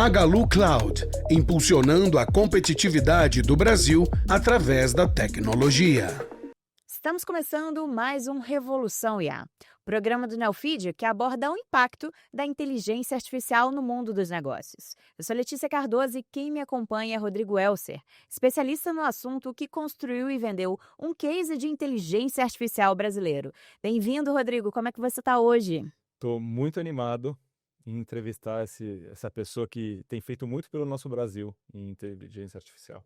Magalu Cloud, impulsionando a competitividade do Brasil através da tecnologia. Estamos começando mais um Revolução IA, programa do Neofeed que aborda o impacto da inteligência artificial no mundo dos negócios. Eu sou Letícia Cardoso e quem me acompanha é Rodrigo Elser, especialista no assunto que construiu e vendeu um case de inteligência artificial brasileiro. Bem-vindo, Rodrigo. Como é que você está hoje? Estou muito animado em entrevistar essa pessoa que tem feito muito pelo nosso Brasil em inteligência artificial.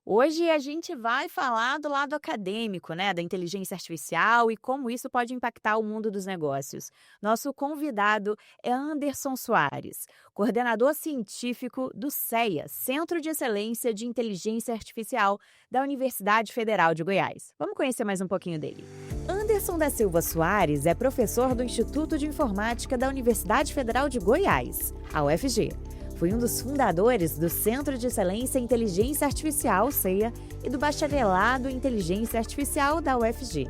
Hoje a gente vai falar do lado acadêmico, da inteligência artificial e como isso pode impactar o mundo dos negócios. Nosso convidado é Anderson Soares, coordenador científico do CEA, Centro de Excelência de Inteligência Artificial da Universidade Federal de Goiás. Vamos conhecer mais um pouquinho dele. Anderson da Silva Soares é professor do Instituto de Informática da Universidade Federal de Goiás, a UFG. Foi um dos fundadores do Centro de Excelência em Inteligência Artificial, CEA, e do Bacharelado em Inteligência Artificial da UFG.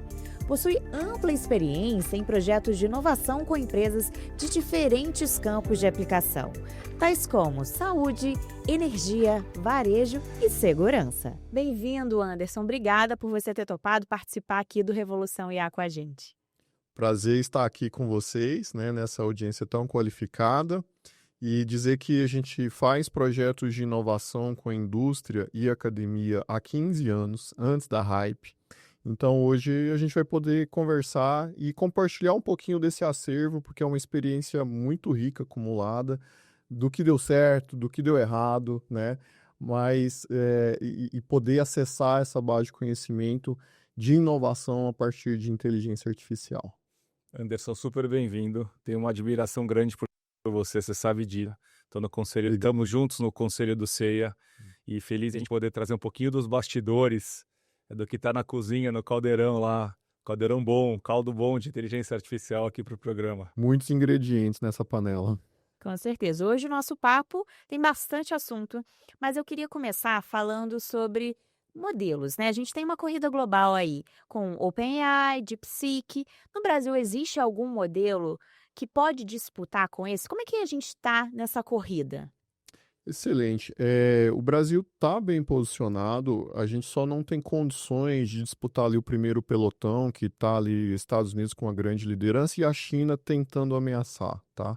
Possui ampla experiência em projetos de inovação com empresas de diferentes campos de aplicação, tais como saúde, energia, varejo e segurança. Bem-vindo, Anderson. Obrigada por você ter topado participar aqui do Revolução IA com a gente. Prazer estar aqui com vocês, nessa audiência tão qualificada. E dizer que a gente faz projetos de inovação com a indústria e academia há 15 anos, antes da hype. Então, hoje a gente vai poder conversar e compartilhar um pouquinho desse acervo, porque é uma experiência muito rica, acumulada, do que deu certo, do que deu errado, Mas, e poder acessar essa base de conhecimento de inovação a partir de inteligência artificial. Anderson, super bem-vindo. Tenho uma admiração grande por você sabe disso. Estou no conselho, estamos juntos no conselho do CEA e feliz de a gente poder trazer um pouquinho dos bastidores do que está na cozinha, no caldeirão lá, caldeirão bom, caldo bom de inteligência artificial aqui para o programa. Muitos ingredientes nessa panela. Com certeza. Hoje o nosso papo tem bastante assunto, mas eu queria começar falando sobre modelos, A gente tem uma corrida global aí com OpenAI, DeepSeek. No Brasil existe algum modelo que pode disputar com esse? Como é que a gente está nessa corrida? Excelente. O Brasil está bem posicionado, a gente só não tem condições de disputar ali o primeiro pelotão, que está ali Estados Unidos com uma grande liderança e a China tentando ameaçar, tá?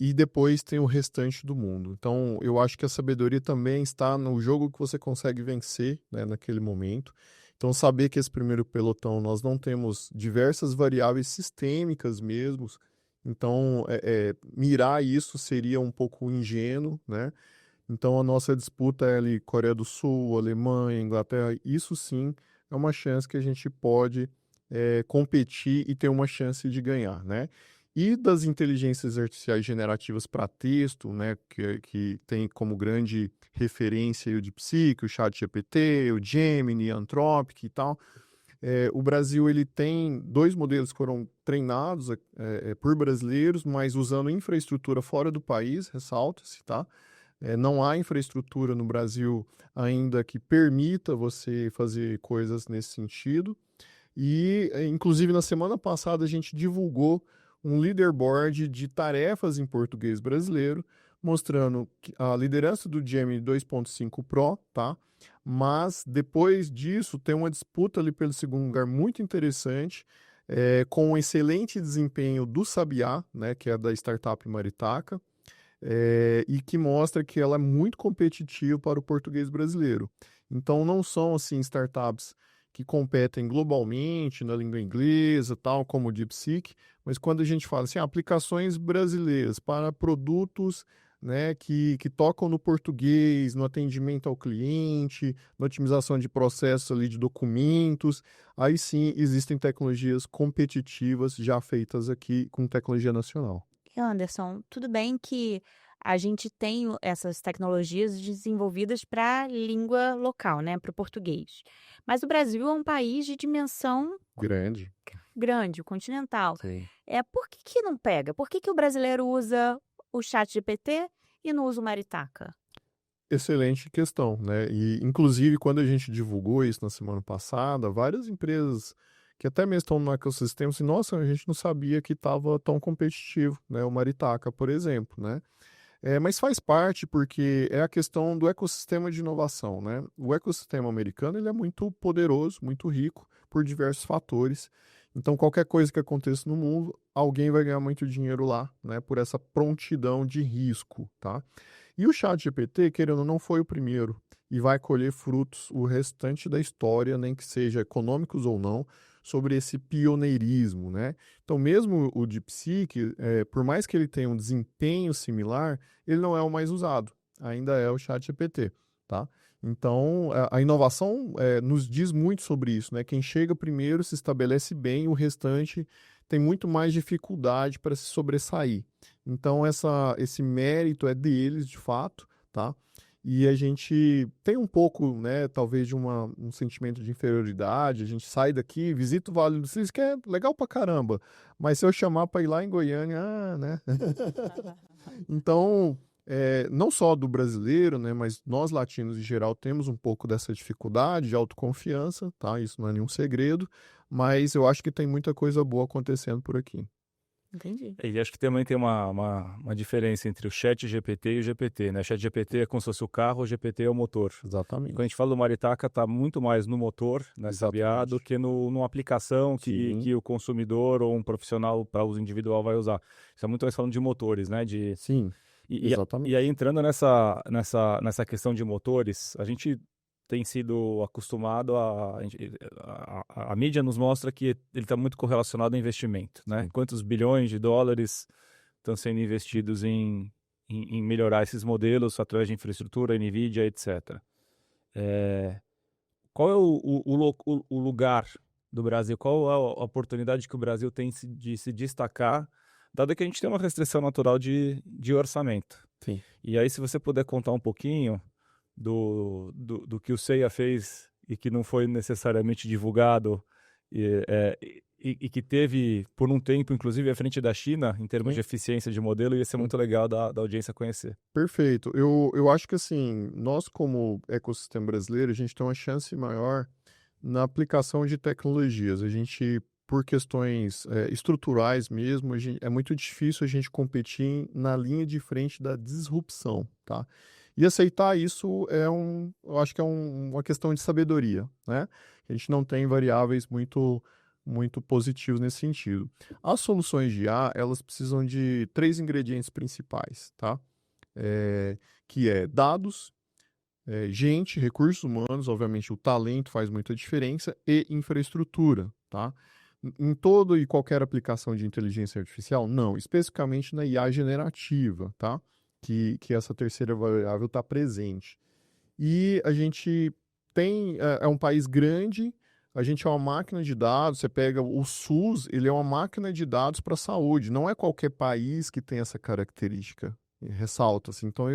E depois tem o restante do mundo. Então, eu acho que a sabedoria também está no jogo que você consegue vencer, naquele momento. Então, saber que esse primeiro pelotão nós não temos diversas variáveis sistêmicas mesmo. Então, mirar isso seria um pouco ingênuo, Então, a nossa disputa é ali Coreia do Sul, Alemanha, Inglaterra. Isso sim é uma chance que a gente pode competir e ter uma chance de ganhar, E das inteligências artificiais generativas para texto, que tem como grande referência o DeepSeek, o ChatGPT, o Gemini, Anthropic e tal. O Brasil ele tem 2 modelos que foram treinados por brasileiros, mas usando infraestrutura fora do país, ressalta-se, tá? Não há infraestrutura no Brasil ainda que permita você fazer coisas nesse sentido. E, inclusive, na semana passada a gente divulgou um leaderboard de tarefas em português brasileiro, mostrando a liderança do Gemini 2.5 Pro, tá? Mas depois disso tem uma disputa ali pelo segundo lugar muito interessante, com um excelente desempenho do Sabiá, que é da startup Maritaca, e que mostra que ela é muito competitiva para o português brasileiro. Então não são assim startups que competem globalmente na língua inglesa, tal como o DeepSeek, mas quando a gente fala assim, aplicações brasileiras para produtos que tocam no português, no atendimento ao cliente, na otimização de processos ali de documentos, aí sim existem tecnologias competitivas já feitas aqui com tecnologia nacional. Anderson, tudo bem que a gente tem essas tecnologias desenvolvidas para a língua local, para o português. Mas o Brasil é um país de dimensão grande, continental. Sim. Por que não pega? Por que o brasileiro usa o ChatGPT e não usa o Maritaca? Excelente questão, E, inclusive, quando a gente divulgou isso na semana passada, várias empresas que até mesmo estão no ecossistema, assim, nossa, a gente não sabia que estava tão competitivo, o Maritaca, por exemplo, Mas faz parte porque é a questão do ecossistema de inovação, né? O ecossistema americano ele é muito poderoso, muito rico por diversos fatores. Então, qualquer coisa que aconteça no mundo, alguém vai ganhar muito dinheiro lá, né? Por essa prontidão de risco, tá? E o ChatGPT, querendo ou não, foi o primeiro e vai colher frutos o restante da história, nem que seja econômicos ou não, sobre esse pioneirismo, né? Então, mesmo o DeepSeek, por mais que ele tenha um desempenho similar, ele não é o mais usado, ainda é o ChatGPT, tá? Então, a inovação nos diz muito sobre isso, né? Quem chega primeiro se estabelece bem, o restante tem muito mais dificuldade para se sobressair. Então, esse mérito é deles, de fato, tá? E a gente tem um pouco, né, talvez de um sentimento de inferioridade, a gente sai daqui, visita o Vale do Silício, que é legal pra caramba, mas se eu chamar para ir lá em Goiânia, né? Então, não só do brasileiro, né, mas nós latinos em geral temos um pouco dessa dificuldade de autoconfiança, tá? Isso não é nenhum segredo, mas eu acho que tem muita coisa boa acontecendo por aqui. Entendi. E acho que também tem uma diferença entre o chat GPT e o GPT, né? Chat GPT é como se fosse o carro, o GPT é o motor. E Exatamente. quando a gente fala do Maritaca, está muito mais no motor, nessa BA, do que numa aplicação que o consumidor ou um profissional para uso individual vai usar. Isso é muito mais falando de motores, né? Sim, E exatamente. aí, entrando nessa questão de motores, a gente tem sido acostumado a mídia nos mostra que ele está muito correlacionado a investimento, né? Sim. Quantos bilhões de dólares estão sendo investidos em melhorar esses modelos através de infraestrutura, NVIDIA, etc. Qual é o lugar do Brasil? Qual é a oportunidade que o Brasil tem de se destacar, dado que a gente tem uma restrição natural de orçamento? Sim. E aí, se você puder contar um pouquinho do que o CEIA fez e que não foi necessariamente divulgado e que teve, por um tempo, inclusive, à frente da China, em termos Sim. de eficiência de modelo, ia ser muito legal da audiência conhecer. Perfeito. Eu acho que assim, nós como ecossistema brasileiro, a gente tem uma chance maior na aplicação de tecnologias. A gente, por questões estruturais mesmo, é muito difícil a gente competir na linha de frente da disrupção, tá? E aceitar isso eu acho que é uma questão de sabedoria, né? A gente não tem variáveis muito positivos nesse sentido. As soluções de IA, elas precisam de 3 ingredientes principais, tá? Que é dados, gente, recursos humanos, obviamente o talento faz muita diferença, e infraestrutura, tá? Em todo e qualquer aplicação de inteligência artificial, não, especificamente na IA generativa, tá? Que essa terceira variável está presente. E a gente é um país grande, a gente é uma máquina de dados, você pega o SUS, ele é uma máquina de dados para a saúde, não é qualquer país que tem essa característica, ressalta assim. Então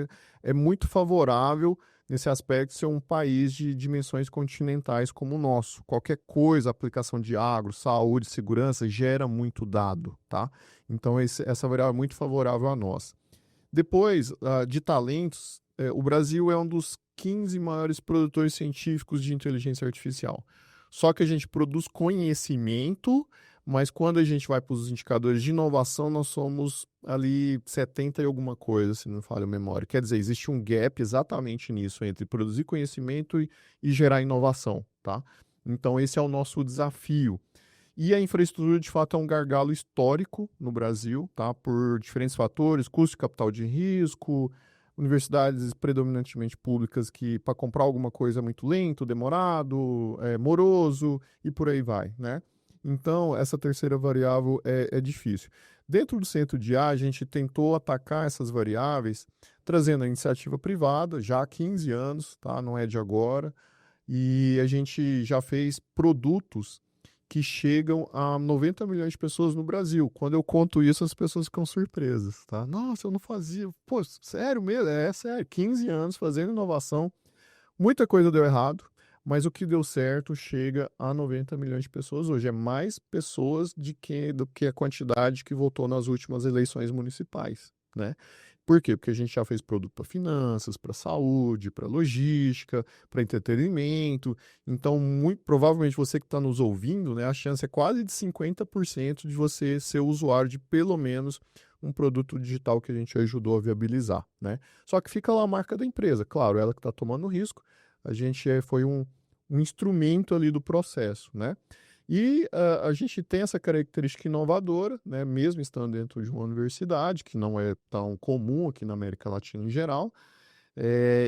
é muito favorável nesse aspecto ser um país de dimensões continentais como o nosso. Qualquer coisa, aplicação de agro, saúde, segurança, gera muito dado, tá? Então essa variável é muito favorável a nós. Depois, de talentos, o Brasil é um dos 15 maiores produtores científicos de inteligência artificial. Só que a gente produz conhecimento, mas quando a gente vai para os indicadores de inovação, nós somos ali 70 e alguma coisa, se não falha a memória. Quer dizer, existe um gap exatamente nisso, entre produzir conhecimento e gerar inovação, tá? Então, esse é o nosso desafio. E a infraestrutura, de fato, é um gargalo histórico no Brasil, tá? Por diferentes fatores, custo de capital de risco, universidades predominantemente públicas que para comprar alguma coisa é muito lento, demorado, moroso e por aí vai, né? Então, essa terceira variável é difícil. Dentro do centro de IA, a gente tentou atacar essas variáveis trazendo a iniciativa privada, já há 15 anos, tá? Não é de agora, e a gente já fez produtos que chegam a 90 milhões de pessoas no Brasil. Quando eu conto isso, as pessoas ficam surpresas, tá? Nossa, eu não fazia. Pô, sério mesmo? É sério. 15 anos fazendo inovação. Muita coisa deu errado, mas o que deu certo chega a 90 milhões de pessoas hoje. É mais pessoas do que a quantidade que votou nas últimas eleições municipais, né? Por quê? Porque a gente já fez produto para finanças, para saúde, para logística, para entretenimento. Então, muito provavelmente você que está nos ouvindo, né, a chance é quase de 50% de você ser usuário de pelo menos um produto digital que a gente ajudou a viabilizar, né? Só que fica lá a marca da empresa, claro, ela que está tomando o risco, a gente foi um instrumento ali do processo, né? E a gente tem essa característica inovadora, né? Mesmo estando dentro de uma universidade, que não é tão comum aqui na América Latina em geral,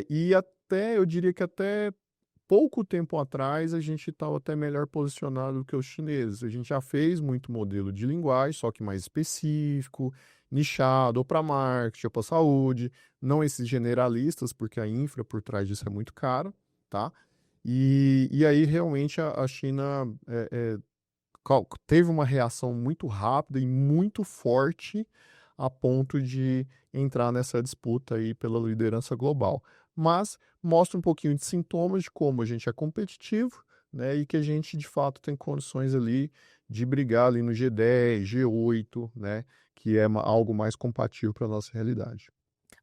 e até, eu diria que até pouco tempo atrás a gente estava até melhor posicionado do que os chineses. A gente já fez muito modelo de linguagem, só que mais específico, nichado, ou para marketing, ou para saúde, não esses generalistas, porque a infra por trás disso é muito cara, tá? E aí realmente a China teve uma reação muito rápida e muito forte a ponto de entrar nessa disputa aí pela liderança global. Mas mostra um pouquinho de sintomas de como a gente é competitivo, né, e que a gente de fato tem condições ali de brigar ali no G10, G8, né, que é algo mais compatível para a nossa realidade.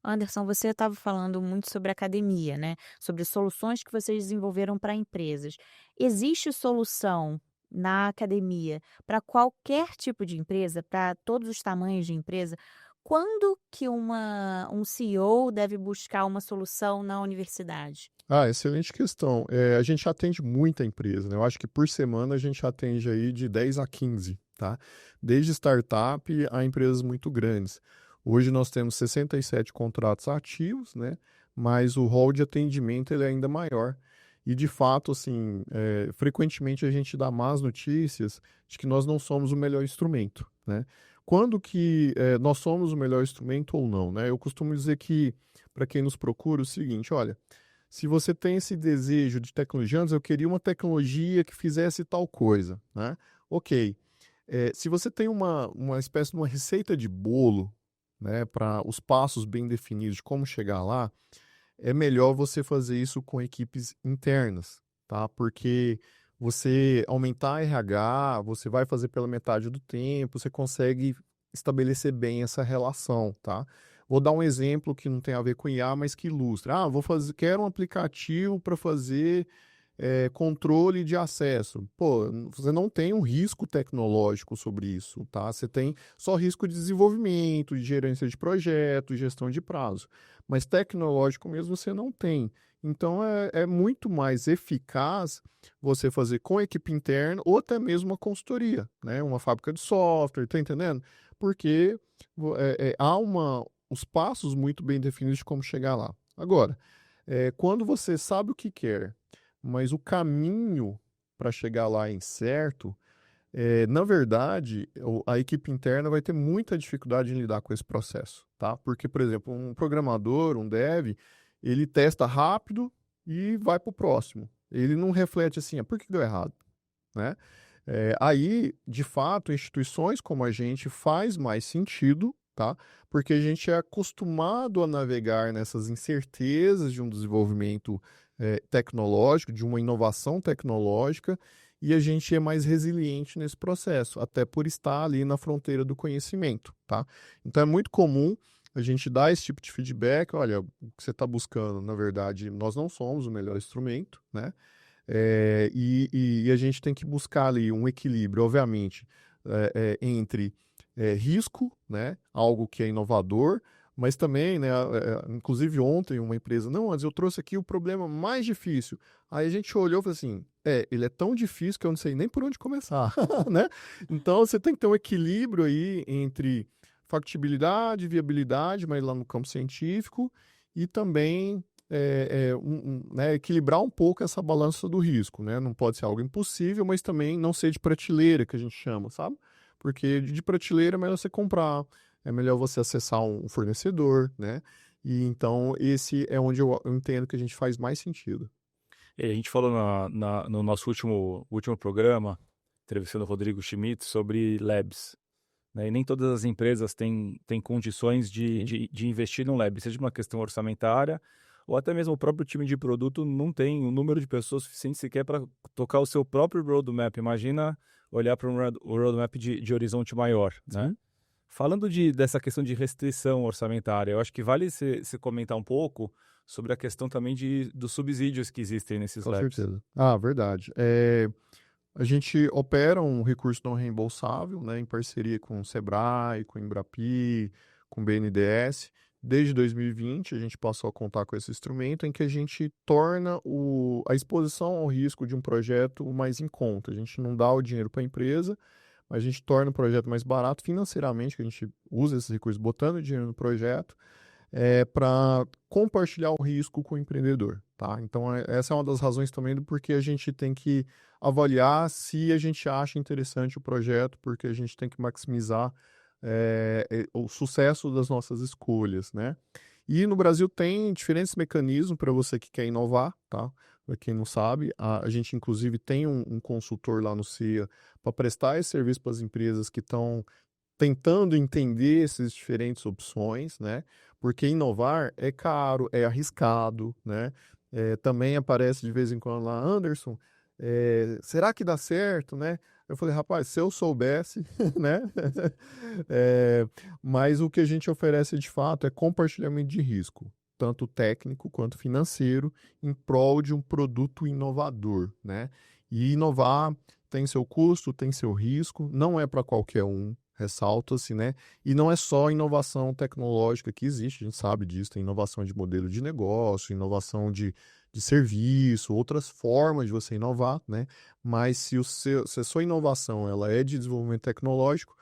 Anderson, você estava falando muito sobre academia, né? Sobre soluções que vocês desenvolveram para empresas. Existe solução na academia para qualquer tipo de empresa, para todos os tamanhos de empresa? Quando que um CEO deve buscar uma solução na universidade? Excelente questão. A gente atende muita empresa, né? Eu acho que por semana a gente atende aí de 10 a 15, tá? Desde startup a empresas muito grandes. Hoje nós temos 67 contratos ativos, né? Mas o rol de atendimento ele é ainda maior. E de fato, assim, frequentemente a gente dá más notícias de que nós não somos o melhor instrumento, né? Quando que nós somos o melhor instrumento ou não, né? Eu costumo dizer que, para quem nos procura, é o seguinte, olha, se você tem esse desejo de tecnologia, antes eu queria uma tecnologia que fizesse tal coisa, né? Ok. Se você tem uma espécie de uma receita de bolo, né, para os passos bem definidos de como chegar lá, é melhor você fazer isso com equipes internas, tá? Porque você aumentar a RH, você vai fazer pela metade do tempo, você consegue estabelecer bem essa relação, tá? Vou dar um exemplo que não tem a ver com IA, mas que ilustra. Quero um aplicativo para fazer controle de acesso. Pô, você não tem um risco tecnológico sobre isso, tá? Você tem só risco de desenvolvimento, de gerência de projeto, gestão de prazo. Mas tecnológico mesmo você não tem. Então é muito mais eficaz você fazer com equipe interna ou até mesmo uma consultoria, né? Uma fábrica de software, tá entendendo? Porque há os passos muito bem definidos de como chegar lá. Agora, quando você sabe o que quer, mas o caminho para chegar lá é incerto, na verdade, a equipe interna vai ter muita dificuldade em lidar com esse processo, tá? Porque, por exemplo, um programador, um dev, ele testa rápido e vai para o próximo. Ele não reflete assim, por que deu errado, né? Aí, de fato, instituições como a gente faz mais sentido, tá? Porque a gente é acostumado a navegar nessas incertezas de um desenvolvimento tecnológico, de uma inovação tecnológica, e a gente é mais resiliente nesse processo, até por estar ali na fronteira do conhecimento, tá? Então é muito comum a gente dar esse tipo de feedback, olha, o que você está buscando, na verdade, nós não somos o melhor instrumento, né? E a gente tem que buscar ali um equilíbrio, obviamente, entre risco, né? Algo que é inovador, mas também, né, inclusive ontem uma empresa, não, mas eu trouxe aqui o problema mais difícil. Aí a gente olhou e falou assim, ele é tão difícil que eu não sei nem por onde começar, né? Então você tem que ter um equilíbrio aí entre factibilidade, viabilidade, mas lá no campo científico, e também né, equilibrar um pouco essa balança do risco, né? Não pode ser algo impossível, mas também não ser de prateleira, que a gente chama, sabe? Porque de prateleira é melhor você comprar, é melhor você acessar um fornecedor, né? E então esse é onde eu entendo que a gente faz mais sentido. E a gente falou no nosso último programa, entrevistando o Rodrigo Schmidt, sobre labs, né? E nem todas as empresas têm condições de investir num lab, seja uma questão orçamentária, ou até mesmo o próprio time de produto não tem um número de pessoas suficiente sequer para tocar o seu próprio roadmap. Imagina olhar para um roadmap de horizonte maior, né? Falando dessa questão de restrição orçamentária, eu acho que vale você comentar um pouco sobre a questão também dos subsídios que existem nesses Com labs. certeza. Verdade. A gente opera um recurso não reembolsável, né, em parceria com o Sebrae, com o Embrapi, com o BNDES. Desde 2020, a gente passou a contar com esse instrumento em que a gente torna a exposição ao risco de um projeto mais em conta. A gente não dá o dinheiro para a empresa, mas a gente torna o projeto mais barato financeiramente, que a gente usa esses recursos botando dinheiro no projeto, para compartilhar o risco com o empreendedor, tá? Então, essa é uma das razões também do porquê a gente tem que avaliar se a gente acha interessante o projeto, porque a gente tem que maximizar o sucesso das nossas escolhas, né? E no Brasil tem diferentes mecanismos para você que quer inovar, tá? Para quem não sabe, a gente inclusive tem um consultor lá no CIA para prestar esse serviço para as empresas que estão tentando entender essas diferentes opções, né? Porque inovar é caro, é arriscado, né? Também aparece de vez em quando lá, Anderson, será que dá certo, né? Eu falei, rapaz, se eu soubesse, né? Mas o que a gente oferece de fato é compartilhamento de risco, tanto técnico quanto financeiro, em prol de um produto inovador, né? E inovar tem seu custo, tem seu risco, não é para qualquer um, ressalta-se, né? E não é só inovação tecnológica que existe, a gente sabe disso, tem inovação de modelo de negócio, inovação de serviço, outras formas de você inovar, né? Mas se a sua inovação ela é de desenvolvimento tecnológico,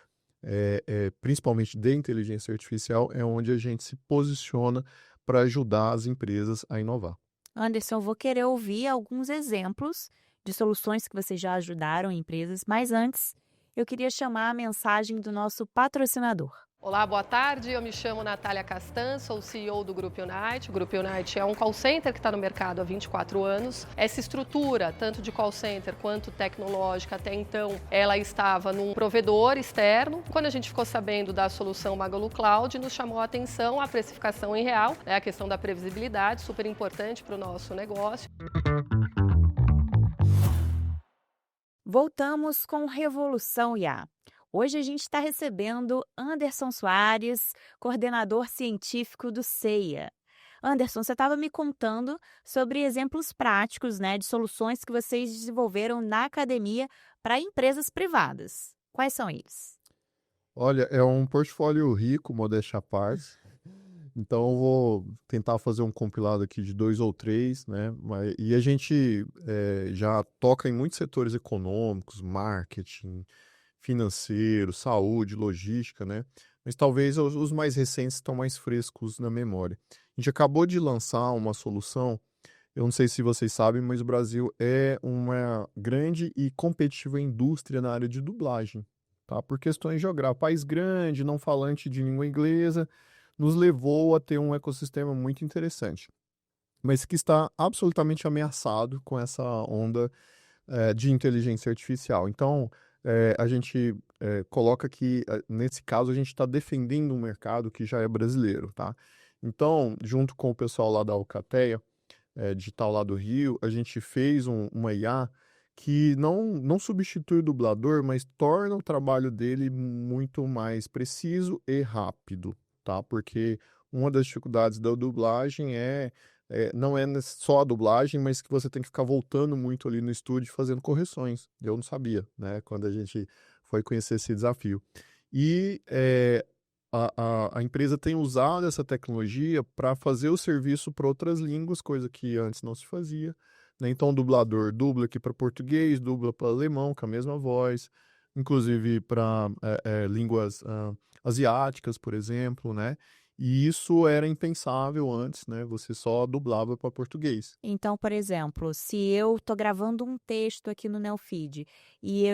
principalmente de inteligência artificial, é onde a gente se posiciona para ajudar as empresas a inovar. Anderson, eu vou querer ouvir alguns exemplos de soluções que vocês já ajudaram empresas, mas antes eu queria chamar a mensagem do nosso patrocinador. Olá, boa tarde. Eu me chamo Natália Castan, sou CEO do Grupo Unite. O Grupo Unite é um call center que está no mercado há 24 anos. Essa estrutura, tanto de call center quanto tecnológica, até então, ela estava num provedor externo. Quando a gente ficou sabendo da solução Magalu Cloud, nos chamou a atenção a precificação em real, a questão da previsibilidade, super importante para o nosso negócio. Voltamos com Revolução IA. Hoje a gente está recebendo Anderson Soares, coordenador científico do CEIA. Anderson, você estava me contando sobre exemplos práticos, né, de soluções que vocês desenvolveram na academia para empresas privadas. Quais são eles? Olha, é um portfólio rico, modéstia à parte. Então, eu vou tentar fazer um compilado aqui de 2 ou 3, né? E a gente já toca em muitos setores econômicos, marketing, financeiro, saúde, logística, né? Mas talvez os mais recentes estão mais frescos na memória. A gente acabou de lançar uma solução, eu não sei se vocês sabem, mas o Brasil é uma grande e competitiva indústria na área de dublagem, tá? Por questões geográficas. País grande, não falante de língua inglesa, nos levou a ter um ecossistema muito interessante, mas que está absolutamente ameaçado com essa onda de inteligência artificial. Então, a gente coloca que, nesse caso, a gente está defendendo um mercado que já é brasileiro, tá? Então, junto com o pessoal lá da Alcateia, digital lá do Rio, a gente fez uma IA que não substitui o dublador, mas torna o trabalho dele muito mais preciso e rápido, tá? Porque uma das dificuldades da dublagem não é só a dublagem, mas que você tem que ficar voltando muito ali no estúdio fazendo correções. Eu não sabia, né? Quando a gente foi conhecer esse desafio. E a empresa tem usado essa tecnologia para fazer o serviço para outras línguas, coisa que antes não se fazia, né? Então, o dublador dubla aqui para português, dubla para alemão, com a mesma voz, inclusive para línguas asiáticas, por exemplo, né? E isso era impensável antes, né? Você só dublava para português. Então, por exemplo, se eu estou gravando um texto aqui no Neofeed e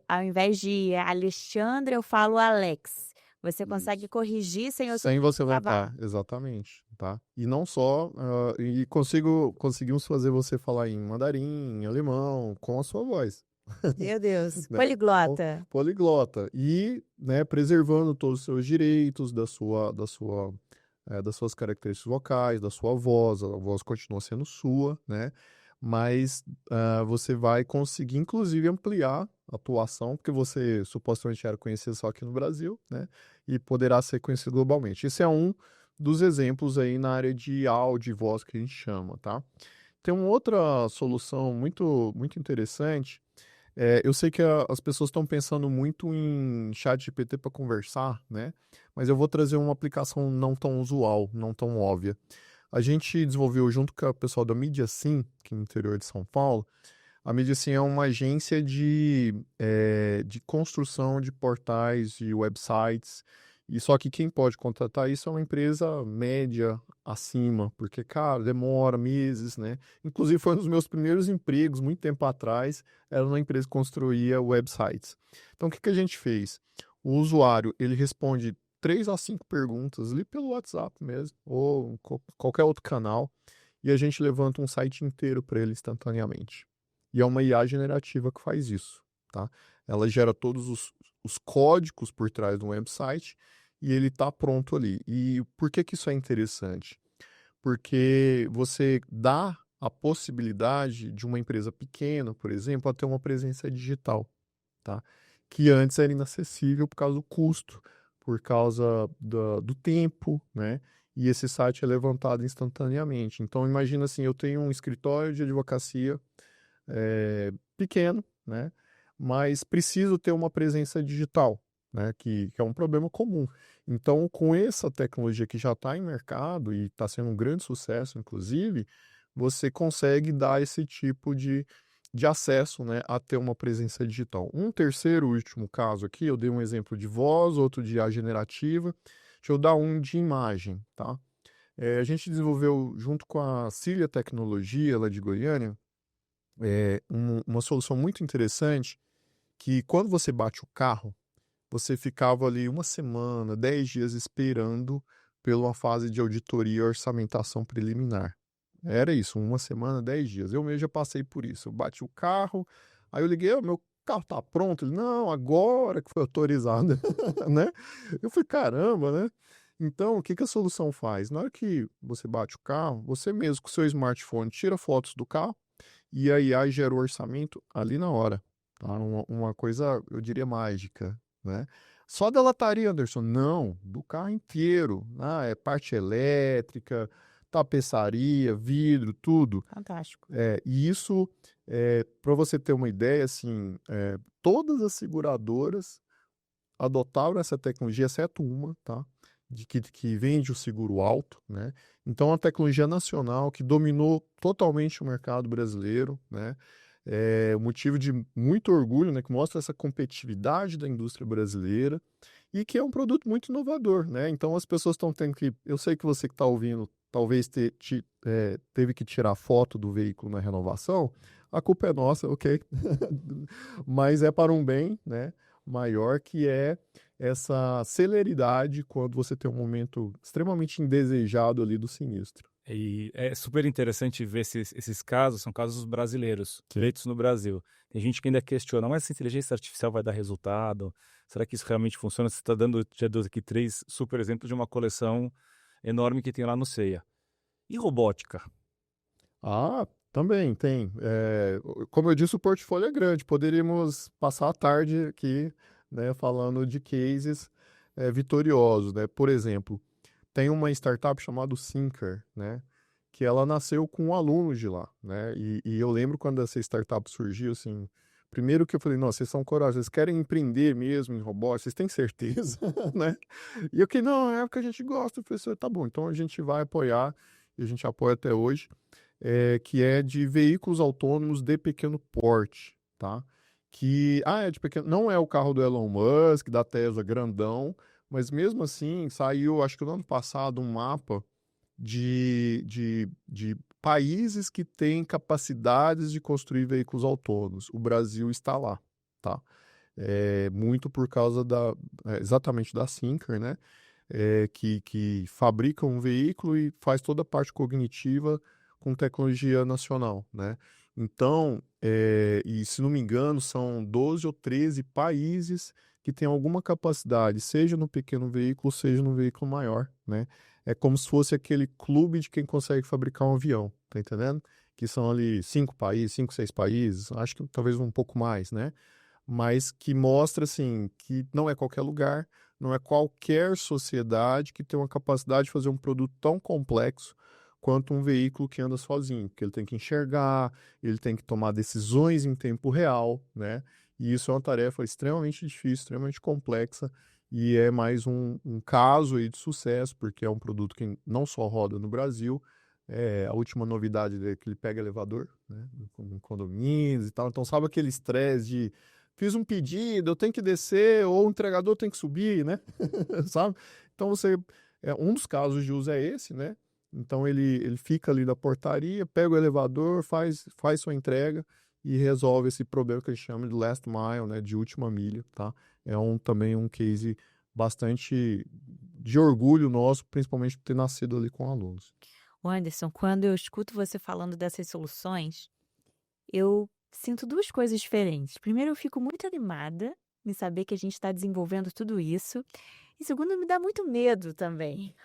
ao invés de Alexandre, eu falo Alex, você consegue corrigir sem eu Sem você gravar. levantar, exatamente, tá? E não só, e conseguimos fazer você falar em mandarim, em alemão, com a sua voz. Meu Deus, Né? poliglota. Poliglota. E, né, preservando todos os seus direitos, das suas características vocais, da sua voz, a voz continua sendo sua, né? Mas você vai conseguir, inclusive, ampliar a atuação, porque você supostamente era conhecido só aqui no Brasil, né? E poderá ser conhecido globalmente. Esse é um dos exemplos aí na área de áudio e voz que a gente chama, tá? Tem uma outra solução muito, muito interessante, Eu sei que as pessoas estão pensando muito em ChatGPT para conversar, né? Mas eu vou trazer uma aplicação não tão usual, não tão óbvia. A gente desenvolveu junto com o pessoal da MediaSim, aqui no interior de São Paulo. A MediaSim é uma agência de construção de portais, de websites. E só que quem pode contratar isso é uma empresa média acima, porque, cara, demora meses, né? Inclusive foi um dos meus primeiros empregos, muito tempo atrás, era numa empresa que construía websites. Então, o que que a gente fez? O usuário, ele responde 3 a 5 perguntas ali pelo WhatsApp mesmo, ou qualquer outro canal, e a gente levanta um site inteiro para ele instantaneamente. E é uma IA generativa que faz isso, tá? Ela gera todos os códigos por trás do website e ele está pronto ali. E por que que isso é interessante? Porque você dá a possibilidade de uma empresa pequena, por exemplo, a ter uma presença digital, tá? Que antes era inacessível por causa do custo, por causa do tempo, né? E esse site é levantado instantaneamente. Então, imagina assim, eu tenho um escritório de advocacia pequeno, né? Mas preciso ter uma presença digital, né? Que é um problema comum. Então, com essa tecnologia que já está em mercado e está sendo um grande sucesso, inclusive, você consegue dar esse tipo de acesso, né, a ter uma presença digital. Um terceiro último caso aqui, eu dei um exemplo de voz, outro de IA generativa. Deixa eu dar um de imagem, tá? A gente desenvolveu, junto com a Cilia Tecnologia, lá de Goiânia, uma solução muito interessante, que quando você bate o carro, você ficava ali uma semana, 10 dias esperando pela fase de auditoria e orçamentação preliminar. Era isso, uma semana, 10 dias. Eu mesmo já passei por isso. Eu bati o carro, aí eu liguei, meu carro tá pronto. Ele, não, agora que foi autorizado, né? Eu falei, caramba, né? Então, o que que a solução faz? Na hora que você bate o carro, você mesmo com o seu smartphone tira fotos do carro e a IA gera o orçamento ali na hora. Tá? Uma coisa, eu diria, mágica, né? Só da lataria, Anderson? Não, do carro inteiro. É parte elétrica, tapeçaria, vidro, tudo. Fantástico. E isso, para você ter uma ideia, assim, todas as seguradoras adotaram essa tecnologia, exceto uma, tá? Que vende o seguro alto, né? Então, é uma tecnologia nacional que dominou totalmente o mercado brasileiro, né? É um motivo de muito orgulho, né? Que mostra essa competitividade da indústria brasileira e que é um produto muito inovador, né? Então, as pessoas estão tendo que... Eu sei que você que está ouvindo talvez teve que tirar foto do veículo na renovação, a culpa é nossa, ok? Mas é para um bem, né, maior, que é essa celeridade quando você tem um momento extremamente indesejado ali do sinistro. E é super interessante ver esses casos, são casos brasileiros, feitos no Brasil. Tem gente que ainda questiona, mas essa inteligência artificial vai dar resultado? Será que isso realmente funciona? Você está dando, já deu aqui 3 super exemplos de uma coleção enorme que tem lá no CEIA. E robótica? Também tem. Como eu disse, o portfólio é grande. Poderíamos passar a tarde aqui, né, falando de cases vitoriosos, né? Por exemplo, tem uma startup chamada Syncer, né? Que ela nasceu com alunos de lá, né? E eu lembro quando essa startup surgiu, assim, primeiro que eu falei, nossa, vocês são corajosos, vocês querem empreender mesmo em robótica, vocês têm certeza, né? E eu que não, é porque a gente gosta, professor, tá bom, então a gente vai apoiar, e a gente apoia até hoje, que é de veículos autônomos de pequeno porte, tá? Que, é de pequeno, não é o carro do Elon Musk, da Tesla, grandão, mas mesmo assim, saiu, acho que no ano passado, um mapa de países que têm capacidades de construir veículos autônomos. O Brasil está lá, tá? Muito por causa exatamente da Syncer, né? Que fabrica um veículo e faz toda a parte cognitiva com tecnologia nacional, né? Então, e se não me engano, são 12 ou 13 países que têm alguma capacidade, seja no pequeno veículo, seja no veículo maior, né? É como se fosse aquele clube de quem consegue fabricar um avião, tá entendendo? Que são ali 5 países, 5, 6 países, acho que talvez um pouco mais, né? Mas que mostra, assim, que não é qualquer lugar, não é qualquer sociedade que tem uma capacidade de fazer um produto tão complexo quanto um veículo que anda sozinho, porque ele tem que enxergar, ele tem que tomar decisões em tempo real, né? E isso é uma tarefa extremamente difícil, extremamente complexa, e é mais um caso aí de sucesso, porque é um produto que não só roda no Brasil, a última novidade dele é que ele pega elevador, né? Em condomínios e tal. Então, sabe aquele estresse de fiz um pedido, eu tenho que descer, ou o entregador tem que subir, né? Sabe? Então, um dos casos de uso é esse, né? Então, ele fica ali na portaria, pega o elevador, faz sua entrega e resolve esse problema que a gente chama de last mile, né? De última milha, tá? É também um case bastante de orgulho nosso, principalmente por ter nascido ali com alunos. Anderson, quando eu escuto você falando dessas soluções, eu sinto duas coisas diferentes. Primeiro, eu fico muito animada em saber que a gente está desenvolvendo tudo isso. E segundo, me dá muito medo também.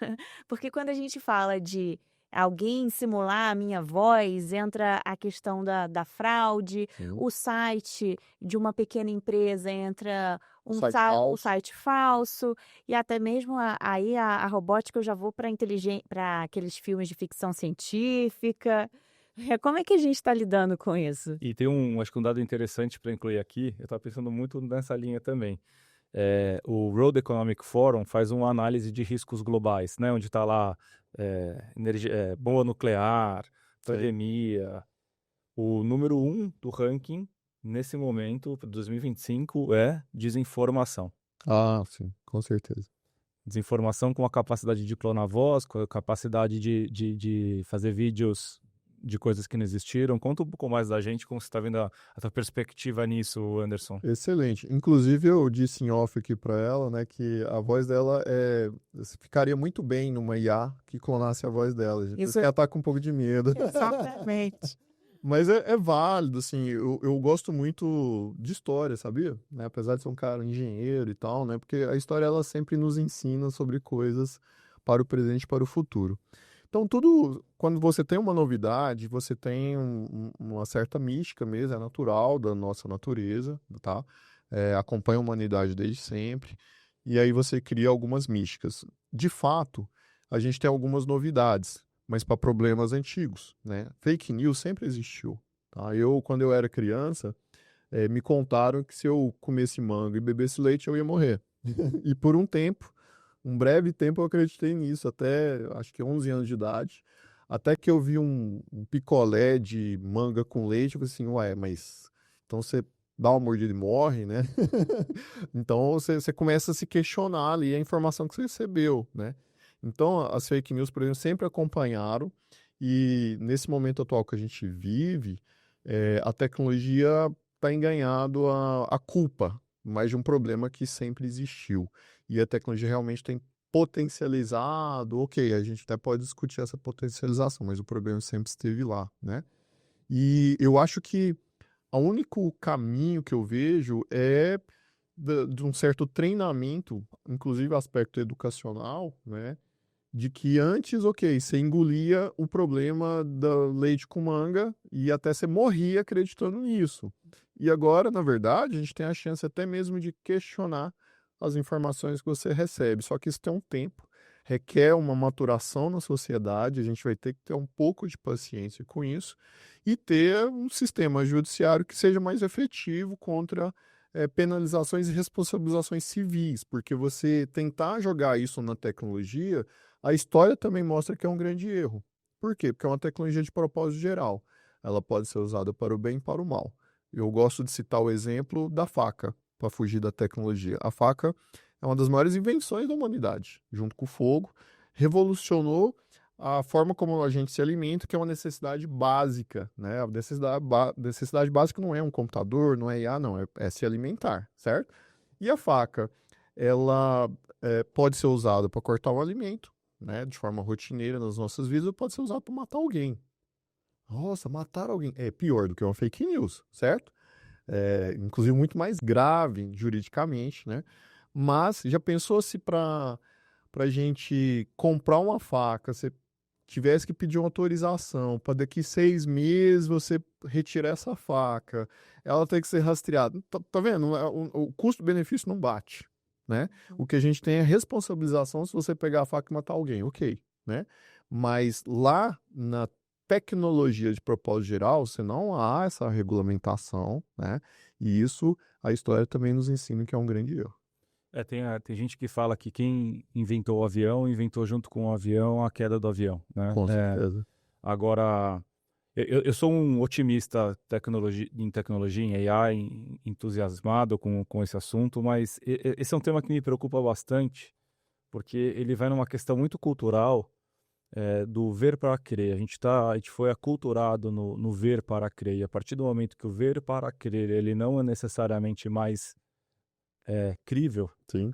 Porque quando a gente fala de alguém simular a minha voz, entra a questão da fraude, Sim. o site de uma pequena empresa entra um Site o falso. site falso, e até mesmo aí a robótica eu já vou para aqueles filmes de ficção científica. Como é que a gente está lidando com isso? E tem acho que um dado interessante para incluir aqui, eu estava pensando muito nessa linha também. O World Economic Forum faz uma análise de riscos globais, né? Onde está lá bomba nuclear, pandemia. O número 1 do ranking, nesse momento, para 2025, é desinformação. Ah, sim, com certeza. Desinformação com a capacidade de clonar voz, com a capacidade de fazer vídeos de coisas que não existiram. Conta um pouco mais da gente, como você está vendo a tua perspectiva nisso, Anderson. Excelente. Inclusive, eu disse em off aqui para ela, né, que a voz dela ficaria muito bem numa IA que clonasse a voz dela. Por isso que ela tá com um pouco de medo. Exatamente. Mas é válido, assim, eu gosto muito de história, sabia? Né? Apesar de ser um cara engenheiro e tal, né? Porque a história, ela sempre nos ensina sobre coisas para o presente e para o futuro. Então, quando você tem uma novidade, você tem uma certa mística mesmo, é natural da nossa natureza, tá? Acompanha a humanidade desde sempre, e aí você cria algumas místicas. De fato, a gente tem algumas novidades, mas para problemas antigos, né? Fake news sempre existiu, tá? Quando eu era criança, me contaram que se eu comesse manga e bebesse leite, eu ia morrer. E por um breve tempo eu acreditei nisso, até acho que 11 anos de idade, até que eu vi um picolé de manga com leite, eu falei assim, ué, mas então você dá uma mordida e morre, né? Então você começa a se questionar ali a informação que você recebeu, né? Então as fake news, por exemplo, sempre acompanharam, e nesse momento atual que a gente vive, a tecnologia está enganhando a culpa, mas de um problema que sempre existiu. E a tecnologia realmente tem potencializado, ok, a gente até pode discutir essa potencialização, mas o problema sempre esteve lá, né? E eu acho que o único caminho que eu vejo é de um certo treinamento, inclusive aspecto educacional, né? De que antes, ok, você engolia o problema do leite com manga e até você morria acreditando nisso. E agora, na verdade, a gente tem a chance até mesmo de questionar as informações que você recebe. Só que isso tem um tempo, requer uma maturação na sociedade, a gente vai ter que ter um pouco de paciência com isso e ter um sistema judiciário que seja mais efetivo contra penalizações e responsabilizações civis, porque você tentar jogar isso na tecnologia, a história também mostra que é um grande erro. Por quê? Porque é uma tecnologia de propósito geral. Ela pode ser usada para o bem e para o mal. Eu gosto de citar o exemplo da faca, para fugir da tecnologia. A faca é uma das maiores invenções da humanidade, junto com o fogo, revolucionou a forma como a gente se alimenta, que é uma necessidade básica, né? A necessidade básica não é um computador, não é IA, não, é se alimentar, certo? E a faca, ela pode ser usada para cortar um alimento, né? De forma rotineira nas nossas vidas, ou pode ser usada para matar alguém. Nossa, matar alguém é pior do que uma fake news, certo? Inclusive muito mais grave juridicamente, né? Mas já pensou se para a gente comprar uma faca, você tivesse que pedir uma autorização para daqui 6 meses você retirar essa faca, ela tem que ser rastreada. Tá vendo? O custo-benefício não bate, né? O que a gente tem é responsabilização se você pegar a faca e matar alguém, ok, né? Mas lá na tecnologia de propósito geral, você não há essa regulamentação, né? E isso a história também nos ensina que é um grande erro. Tem gente que fala que quem inventou o avião, inventou junto com o avião a queda do avião, né? Com certeza. Agora, eu sou um otimista em tecnologia, em AI, entusiasmado com esse assunto, mas esse é um tema que me preocupa bastante, porque ele vai numa questão muito cultural, do ver para crer. A gente foi aculturado no ver para crer, e a partir do momento que o ver para crer ele não é necessariamente mais crível, Sim.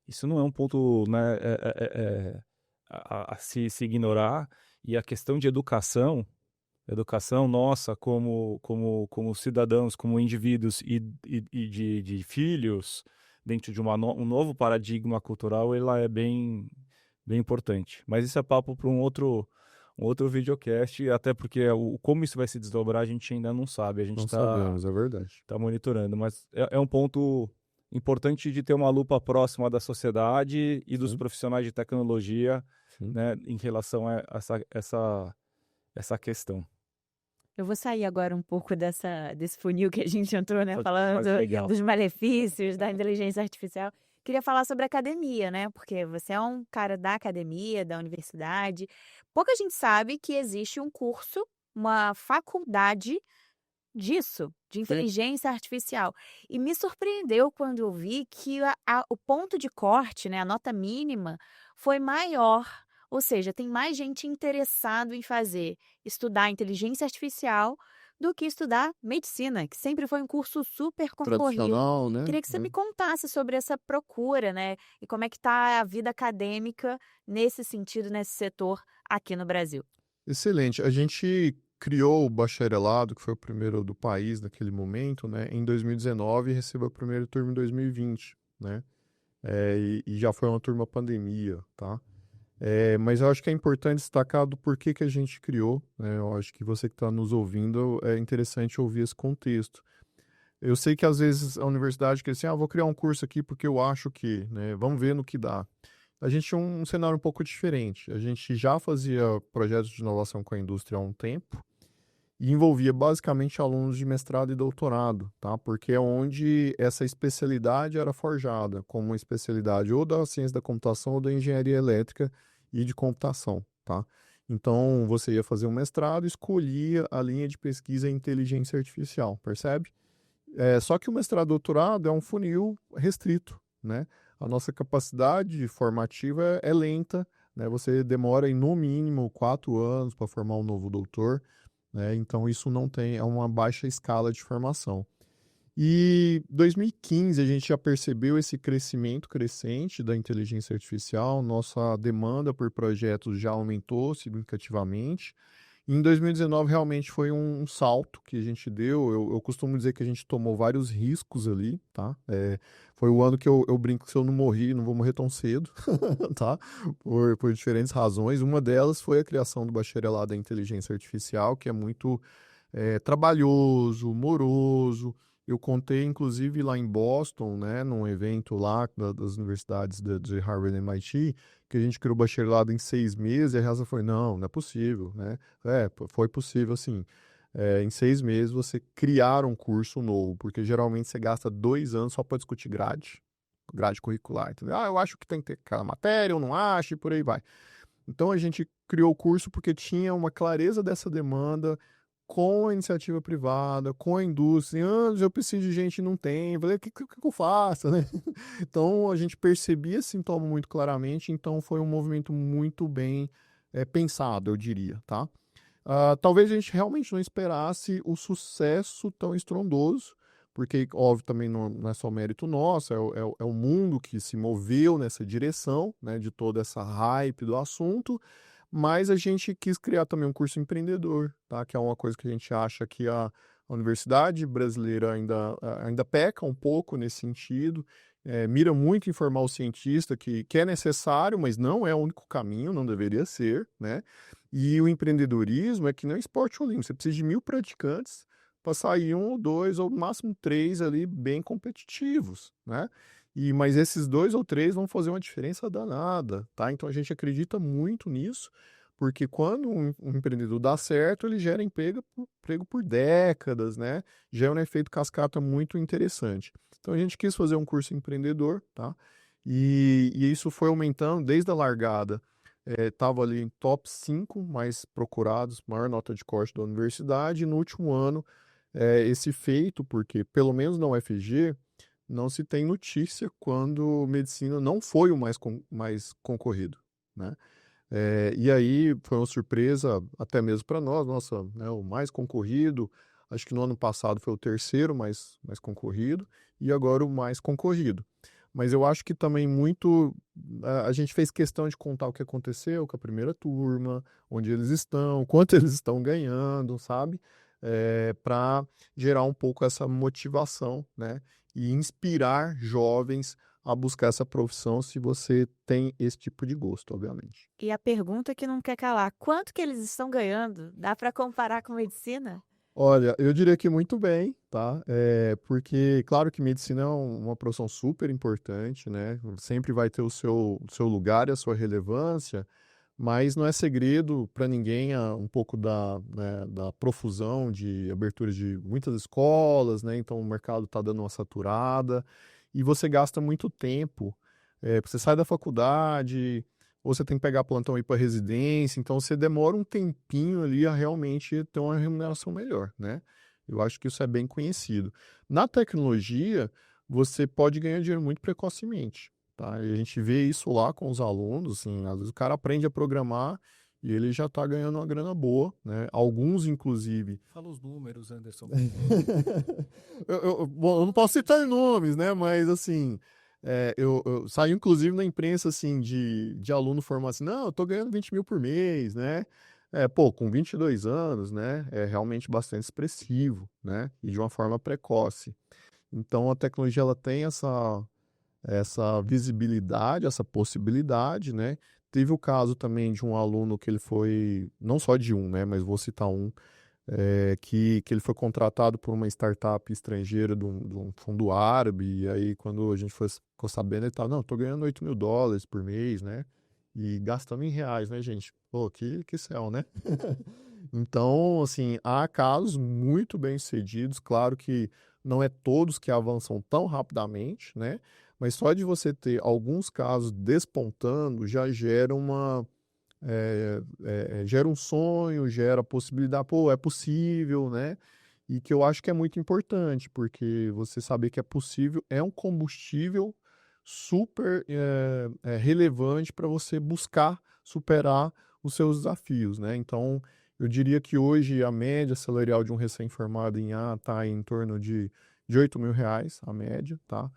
isso não é um ponto, né, a se ignorar. E a questão de educação nossa como cidadãos, como indivíduos e de filhos, dentro de um novo paradigma cultural, ela é bem, bem importante. Mas isso é papo para um outro videocast, até porque como isso vai se desdobrar a gente ainda não sabe. A gente Não sabemos, é verdade. tá monitorando, mas é um ponto importante de ter uma lupa próxima da sociedade e dos Sim. profissionais de tecnologia, Sim. né, em relação a essa questão. Eu vou sair agora um pouco desse funil que a gente entrou, né? Mas Falando legal. dos malefícios da inteligência artificial. Queria falar sobre academia, né? Porque você é um cara da academia, da universidade. Pouca gente sabe que existe um curso, uma faculdade disso, de inteligência artificial. E me surpreendeu quando eu vi que o ponto de corte, né, a nota mínima, foi maior. Ou seja, tem mais gente interessado em estudar inteligência artificial do que estudar medicina, que sempre foi um curso super concorrido. Tradicional, né? Queria que você me contasse sobre essa procura, né? E como é que está a vida acadêmica nesse sentido, nesse setor aqui no Brasil. Excelente. A gente criou o bacharelado, que foi o primeiro do país naquele momento, né, em 2019 e recebeu a primeira turma em 2020, né? E já foi uma turma pandemia, tá? Mas eu acho que é importante destacar do porquê que a gente criou, né? Eu acho que você que está nos ouvindo é interessante ouvir esse contexto. Eu sei que às vezes a universidade quer assim, vou criar um curso aqui porque eu acho que, né? Vamos ver no que dá. A gente tinha um cenário um pouco diferente. A gente já fazia projetos de inovação com a indústria há um tempo e envolvia basicamente alunos de mestrado e doutorado, tá? Porque é onde essa especialidade era forjada, como uma especialidade ou da ciência da computação ou da engenharia elétrica e de computação, tá? Então, você ia fazer um mestrado, escolhia a linha de pesquisa em inteligência artificial, percebe? Só que o mestrado e doutorado é um funil restrito, né? A nossa capacidade formativa é lenta, né? Você demora em, no mínimo, 4 anos para formar um novo doutor, né? Então, isso não tem, é uma baixa escala de formação. E 2015 a gente já percebeu esse crescimento crescente da inteligência artificial, nossa demanda por projetos já aumentou significativamente. E em 2019 realmente foi um salto que a gente deu. Eu costumo dizer que a gente tomou vários riscos ali, tá? Foi o ano que eu brinco que se eu não morri, não vou morrer tão cedo, tá? Por diferentes razões. Uma delas foi a criação do bacharelado em inteligência artificial, que é muito trabalhoso, moroso. Eu contei, inclusive, lá em Boston, né, num evento lá das universidades de Harvard e MIT, que a gente criou o bacharelado em 6 meses, e a Reza foi, não é possível, né? Foi possível, assim, em 6 meses você criar um curso novo, porque geralmente você gasta 2 anos só para discutir grade curricular, entendeu? Eu acho que tem que ter aquela matéria, eu não acho, e por aí vai. Então, a gente criou o curso porque tinha uma clareza dessa demanda, com a iniciativa privada, com a indústria, eu preciso de gente, não tem, eu falei, o que eu faço, né? Então, a gente percebia esse sintoma muito claramente, então foi um movimento muito bem pensado, eu diria, tá? Talvez a gente realmente não esperasse o sucesso tão estrondoso, porque, óbvio, também não é só mérito nosso, é o mundo que se moveu nessa direção, né, de toda essa hype do assunto. Mas a gente quis criar também um curso empreendedor, tá? Que é uma coisa que a gente acha que a universidade brasileira ainda peca um pouco nesse sentido, mira muito em formar o cientista, que é necessário, mas não é o único caminho, não deveria ser, né? E o empreendedorismo é que nem esporte olímpico, você precisa de 1.000 praticantes para sair 1 ou 2 ou no máximo 3 ali bem competitivos, né? Mas esses 2 ou 3 vão fazer uma diferença danada, tá? Então a gente acredita muito nisso, porque quando um empreendedor dá certo, ele gera emprego por décadas, né? Gera um efeito cascata muito interessante. Então a gente quis fazer um curso empreendedor, tá? E isso foi aumentando desde a largada. Estava ali em top 5 mais procurados, maior nota de corte da universidade, e no último ano, esse feito, porque pelo menos na UFG, não se tem notícia quando medicina não foi o mais concorrido, né? E aí foi uma surpresa até mesmo para nós, nossa, né, o mais concorrido, acho que no ano passado foi o terceiro mais concorrido, e agora o mais concorrido. Mas eu acho que também muito a gente fez questão de contar o que aconteceu com a primeira turma, onde eles estão, quanto eles estão ganhando, sabe? Para gerar um pouco essa motivação, né? E inspirar jovens a buscar essa profissão se você tem esse tipo de gosto, obviamente. E a pergunta que não quer calar, quanto que eles estão ganhando? Dá para comparar com medicina? Olha, eu diria que muito bem, tá? Porque, claro que medicina é uma profissão super importante, né? Sempre vai ter o seu lugar e a sua relevância, mas não é segredo para ninguém um pouco né, da profusão de abertura de muitas escolas, né? Então o mercado está dando uma saturada e você gasta muito tempo. Você sai da faculdade, ou você tem que pegar plantão e ir para residência, então você demora um tempinho ali a realmente ter uma remuneração melhor, né? Eu acho que isso é bem conhecido. Na tecnologia, você pode ganhar dinheiro muito precocemente, tá? E a gente vê isso lá com os alunos, assim, às vezes o cara aprende a programar e ele já está ganhando uma grana boa, né? Alguns, inclusive. Fala os números, Anderson. Bom, eu não posso citar nomes, né? Mas assim, eu saí inclusive na imprensa assim de aluno formado assim, não, eu tô ganhando 20 mil por mês, né? Pô, com 22 anos, né? É realmente bastante expressivo, né? E de uma forma precoce. Então a tecnologia ela tem essa visibilidade, essa possibilidade, né? Teve o caso também de um aluno que ele foi, não só de um, né? Mas vou citar um, que ele foi contratado por uma startup estrangeira de um fundo árabe, e aí quando a gente ficou sabendo, ele estava, não, estou ganhando $8.000 por mês, né? E gastando em reais, né, gente? Pô, que céu, né? Então, assim, há casos muito bem-sucedidos, claro que não é todos que avançam tão rapidamente, né? Mas só de você ter alguns casos despontando já gera gera um sonho, gera a possibilidade, pô, é possível, né? E que eu acho que é muito importante, porque você saber que é possível é um combustível super relevante para você buscar superar os seus desafios, né? Então, eu diria que hoje a média salarial de um recém-formado em A está em torno de R$ 8.000, a média, tá?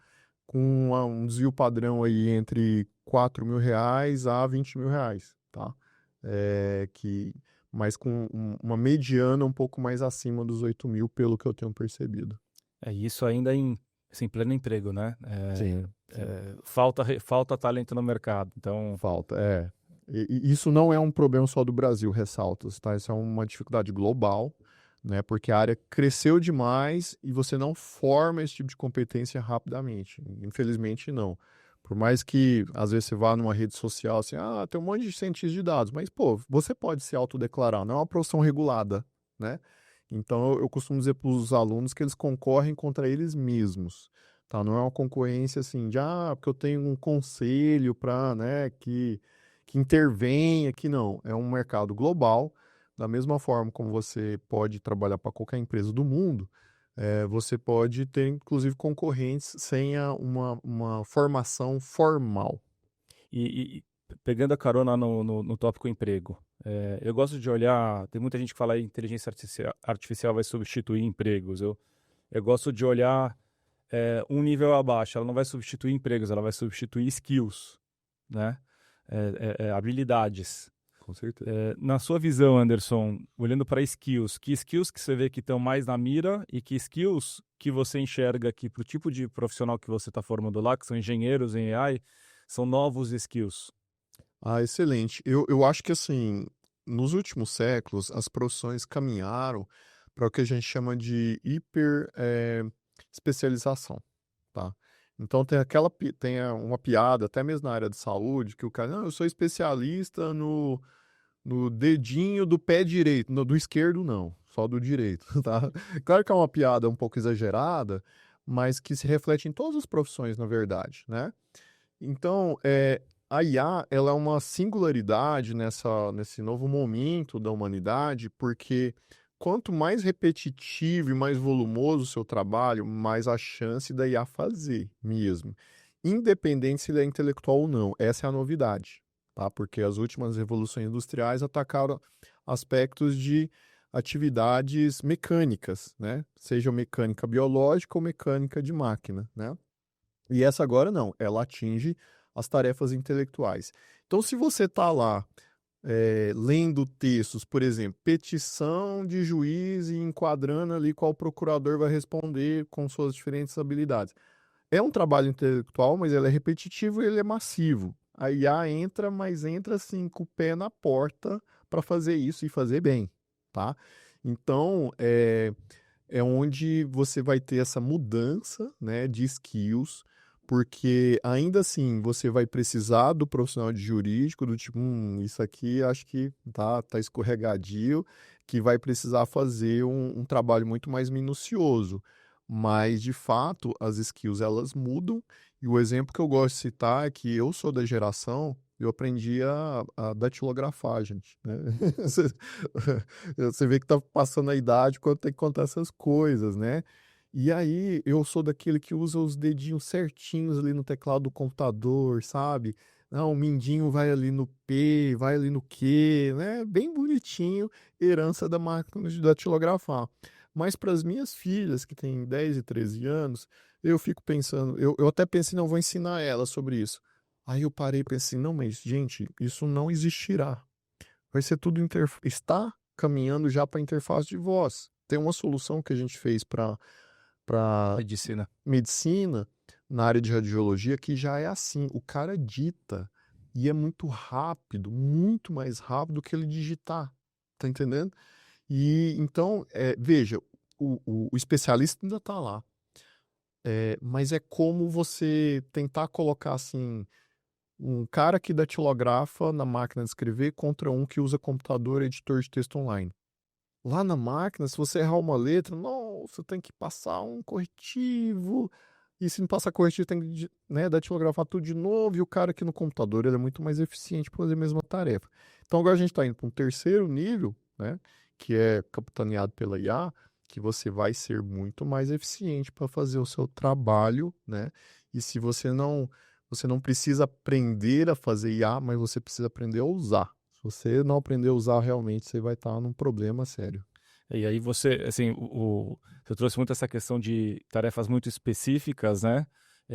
Com um desvio padrão aí entre R$ 4.000 a R$ 20.000, tá? Mas com uma mediana um pouco mais acima dos 8 mil, pelo que eu tenho percebido. Isso ainda em assim, pleno emprego, né? Sim, Falta talento no mercado, então... falta. E isso não é um problema só do Brasil, ressalto, tá? Isso é uma dificuldade global, né? Porque a área cresceu demais e você não forma esse tipo de competência rapidamente. Infelizmente, não. Por mais que, às vezes, você vá numa rede social, assim, tem um monte de cientistas de dados, mas, pô, você pode se autodeclarar, não é uma profissão regulada, né? Então, eu costumo dizer para os alunos que eles concorrem contra eles mesmos, tá? Não é uma concorrência, assim, porque eu tenho um conselho para, né, que intervém aqui, não. É um mercado global, da mesma forma como você pode trabalhar para qualquer empresa do mundo, você pode ter, inclusive, concorrentes sem uma formação formal. E pegando a carona no tópico emprego, eu gosto de olhar, tem muita gente que fala que a inteligência artificial vai substituir empregos. Eu gosto de olhar um nível abaixo. Ela não vai substituir empregos, ela vai substituir skills, né? Habilidades. Com certeza. Na sua visão, Anderson, olhando para skills, que skills que você vê que estão mais na mira e que skills que você enxerga que para o tipo de profissional que você está formando lá, que são engenheiros em AI, são novos skills? Excelente. Eu acho que, assim, nos últimos séculos, as profissões caminharam para o que a gente chama de especialização, tá? Então tem uma piada, até mesmo na área de saúde, que o cara, não, eu sou especialista no no dedinho do pé direito, do esquerdo não, só do direito, tá? Claro que é uma piada um pouco exagerada, mas que se reflete em todas as profissões, na verdade, né? Então, a IA, ela é uma singularidade nesse novo momento da humanidade, porque quanto mais repetitivo e mais volumoso o seu trabalho, mais a chance da IA fazer mesmo. Independente se ele é intelectual ou não. Essa é a novidade, tá? Porque as últimas revoluções industriais atacaram aspectos de atividades mecânicas, né? Seja mecânica biológica ou mecânica de máquina, né? E essa agora não, ela atinge as tarefas intelectuais. Então, se você está lá lendo textos, por exemplo, petição de juiz e enquadrando ali qual procurador vai responder com suas diferentes habilidades. É um trabalho intelectual, mas ele é repetitivo e ele é massivo. A IA entra, mas entra assim com o pé na porta para fazer isso e fazer bem, tá? Então, é onde você vai ter essa mudança, né, de skills, porque ainda assim você vai precisar do profissional de jurídico, do tipo, isso aqui acho que tá escorregadio, que vai precisar fazer um trabalho muito mais minucioso. Mas, de fato, as skills elas mudam, e o exemplo que eu gosto de citar é que eu sou da geração, eu aprendi a datilografar, gente, né? Você vê que tá passando a idade quando tem que contar essas coisas, né? E aí, eu sou daquele que usa os dedinhos certinhos ali no teclado do computador, sabe? Não, o mindinho vai ali no P, vai ali no Q, né? Bem bonitinho, herança da máquina de datilografar. Mas para as minhas filhas, que têm 10 e 13 anos, eu fico pensando, eu até pensei, não, vou ensinar elas sobre isso. Aí eu parei e pensei, não, mas, gente, isso não existirá. Vai ser tudo está caminhando já para interface de voz. Tem uma solução que a gente fez para medicina, na área de radiologia, que já é assim. O cara dita e é muito rápido, muito mais rápido que ele digitar. Tá entendendo? E então, veja, o especialista ainda está lá. Mas é como você tentar colocar assim um cara que datilografa na máquina de escrever contra um que usa computador e editor de texto online. Lá na máquina, se você errar uma letra, nossa, tem que passar um corretivo. E se não passar corretivo, tem que, né, datilografar tudo de novo. E o cara aqui no computador ele é muito mais eficiente para fazer a mesma tarefa. Então agora a gente está indo para um terceiro nível, né, que é capitaneado pela IA, que você vai ser muito mais eficiente para fazer o seu trabalho, né? E se você não precisa aprender a fazer IA, mas você precisa aprender a usar. Se você não aprender a usar, realmente você vai estar num problema sério. E aí você, assim, você trouxe muito essa questão de tarefas muito específicas, né?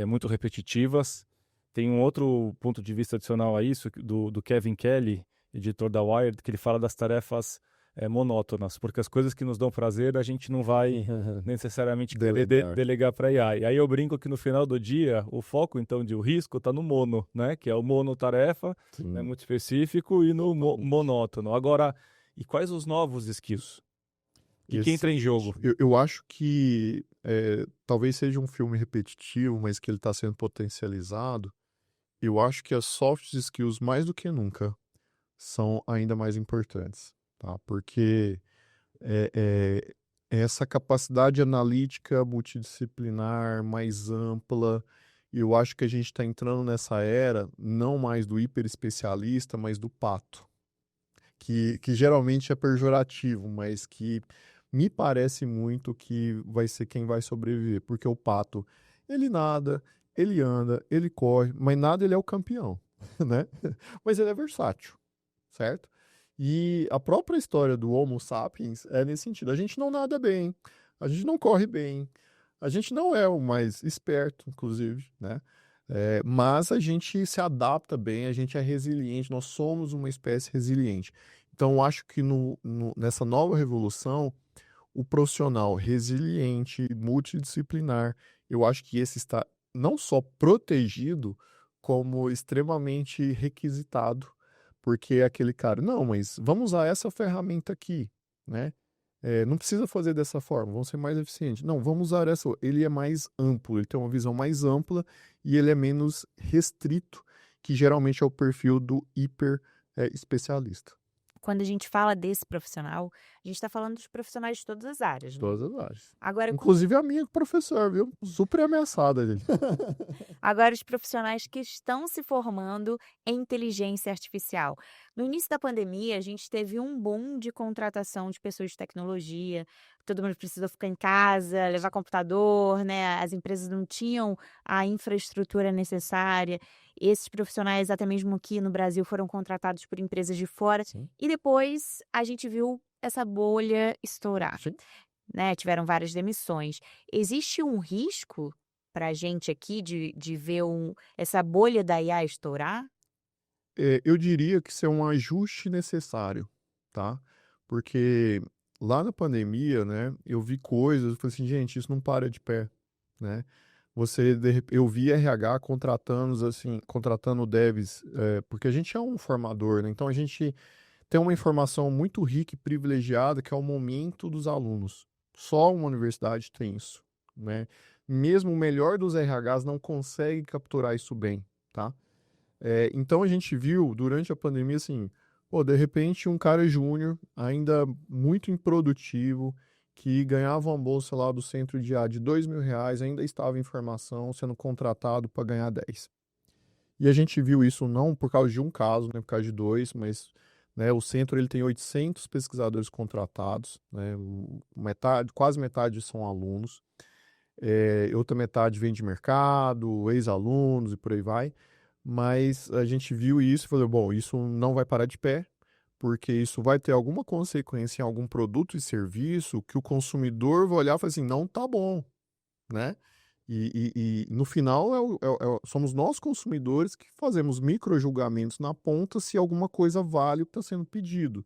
Muito repetitivas. Tem um outro ponto de vista adicional a isso, do Kevin Kelly, editor da Wired, que ele fala das tarefas monótonas, porque as coisas que nos dão prazer a gente não vai necessariamente querer delegar para IA. E aí eu brinco que no final do dia o foco então de o risco está no mono, né? Que é o monotarefa, né? Muito específico, e no monótono. Agora, e quais os novos skills? E quem entra em jogo? Eu acho que talvez seja um filme repetitivo, mas que ele está sendo potencializado. Eu acho que as soft skills, mais do que nunca, são ainda mais importantes. Tá? Porque essa capacidade analítica multidisciplinar mais ampla, eu acho que a gente está entrando nessa era não mais do hiperespecialista, mas do pato, que geralmente é pejorativo, mas que me parece muito que vai ser quem vai sobreviver, porque o pato, ele nada, ele anda, ele corre, mas nada ele é o campeão, né? Mas ele é versátil, certo? E a própria história do Homo sapiens é nesse sentido. A gente não nada bem, a gente não corre bem, a gente não é o mais esperto, inclusive, né? Mas a gente se adapta bem, a gente é resiliente, nós somos uma espécie resiliente. Então, eu acho que nessa nova revolução, o profissional resiliente, multidisciplinar, eu acho que esse está não só protegido, como extremamente requisitado. Porque é aquele cara, não, mas vamos usar essa ferramenta aqui, né? Não precisa fazer dessa forma, vamos ser mais eficientes. Não, vamos usar essa. Ele é mais amplo, ele tem uma visão mais ampla e ele é menos restrito, que geralmente é o perfil do hiper especialista. quando a gente fala desse profissional, a gente está falando dos profissionais de todas as áreas, né? Todas as áreas. Agora, Inclusive a minha professor, viu? Super ameaçada dele. Agora, os profissionais que estão se formando em inteligência artificial. No início da pandemia, a gente teve um boom de contratação de pessoas de tecnologia. Todo mundo precisou ficar em casa, levar computador, né? As empresas não tinham a infraestrutura necessária. Esses profissionais, até mesmo aqui no Brasil, foram contratados por empresas de fora. Sim. E depois a gente viu essa bolha estourar, Sim. né? Tiveram várias demissões. Existe um risco para a gente aqui de ver essa bolha da IA estourar? Eu diria que isso é um ajuste necessário, tá? Porque lá na pandemia, né, eu vi coisas, eu falei assim, gente, isso não para de pé, né? Eu vi RH contratando devs, porque a gente é um formador, né? Então a gente tem uma informação muito rica e privilegiada que é o momento dos alunos. Só uma universidade tem isso, né? Mesmo o melhor dos RHs não consegue capturar isso bem, tá? Então a gente viu durante a pandemia assim, pô, de repente um cara júnior, ainda muito improdutivo, que ganhava uma bolsa lá do centro de R$ 2.000, ainda estava em formação, sendo contratado para ganhar 10. E a gente viu isso não por causa de um caso, né, por causa de dois, mas né, o centro ele tem 800 pesquisadores contratados, né, quase metade são alunos, outra metade vem de mercado, ex-alunos e por aí vai. Mas a gente viu isso e falou, bom, isso não vai parar de pé, porque isso vai ter alguma consequência em algum produto e serviço que o consumidor vai olhar e falar assim, não tá bom, né? E no final somos nós consumidores que fazemos micro-julgamentos na ponta se alguma coisa vale o que está sendo pedido.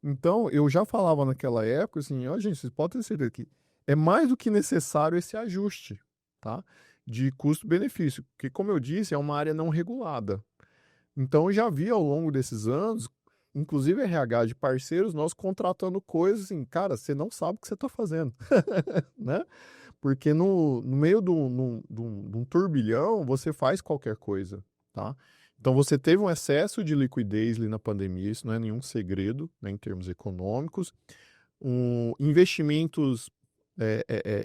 Então, eu já falava naquela época assim, ó, gente, vocês podem ter certeza que é mais do que necessário esse ajuste, tá? De custo-benefício, porque, como eu disse, é uma área não regulada. Então, eu já vi ao longo desses anos, inclusive RH de parceiros, nós contratando coisas assim, cara, você não sabe o que você está fazendo, né? Porque no meio de um turbilhão, você faz qualquer coisa, tá? Então, você teve um excesso de liquidez ali na pandemia, isso não é nenhum segredo, né, em termos econômicos. Investimentos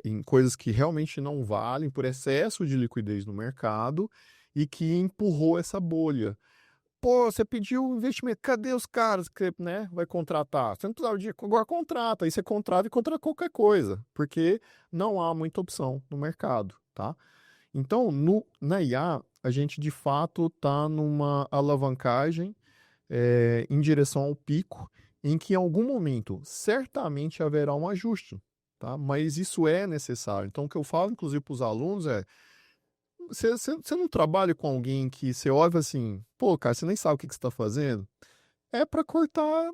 em coisas que realmente não valem por excesso de liquidez no mercado e que empurrou essa bolha. Pô, você pediu um investimento, cadê os caras que, né, vai contratar? Você não precisava de agora contrata, aí você contrata e contrata qualquer coisa, porque não há muita opção no mercado, tá? Então, na IA, a gente de fato está numa alavancagem em direção ao pico, em que em algum momento certamente haverá um ajuste, tá? Mas isso é necessário. Então, o que eu falo, inclusive, para os alunos você não trabalha com alguém que você olha assim, pô, cara, você nem sabe o que você está fazendo? É para cortar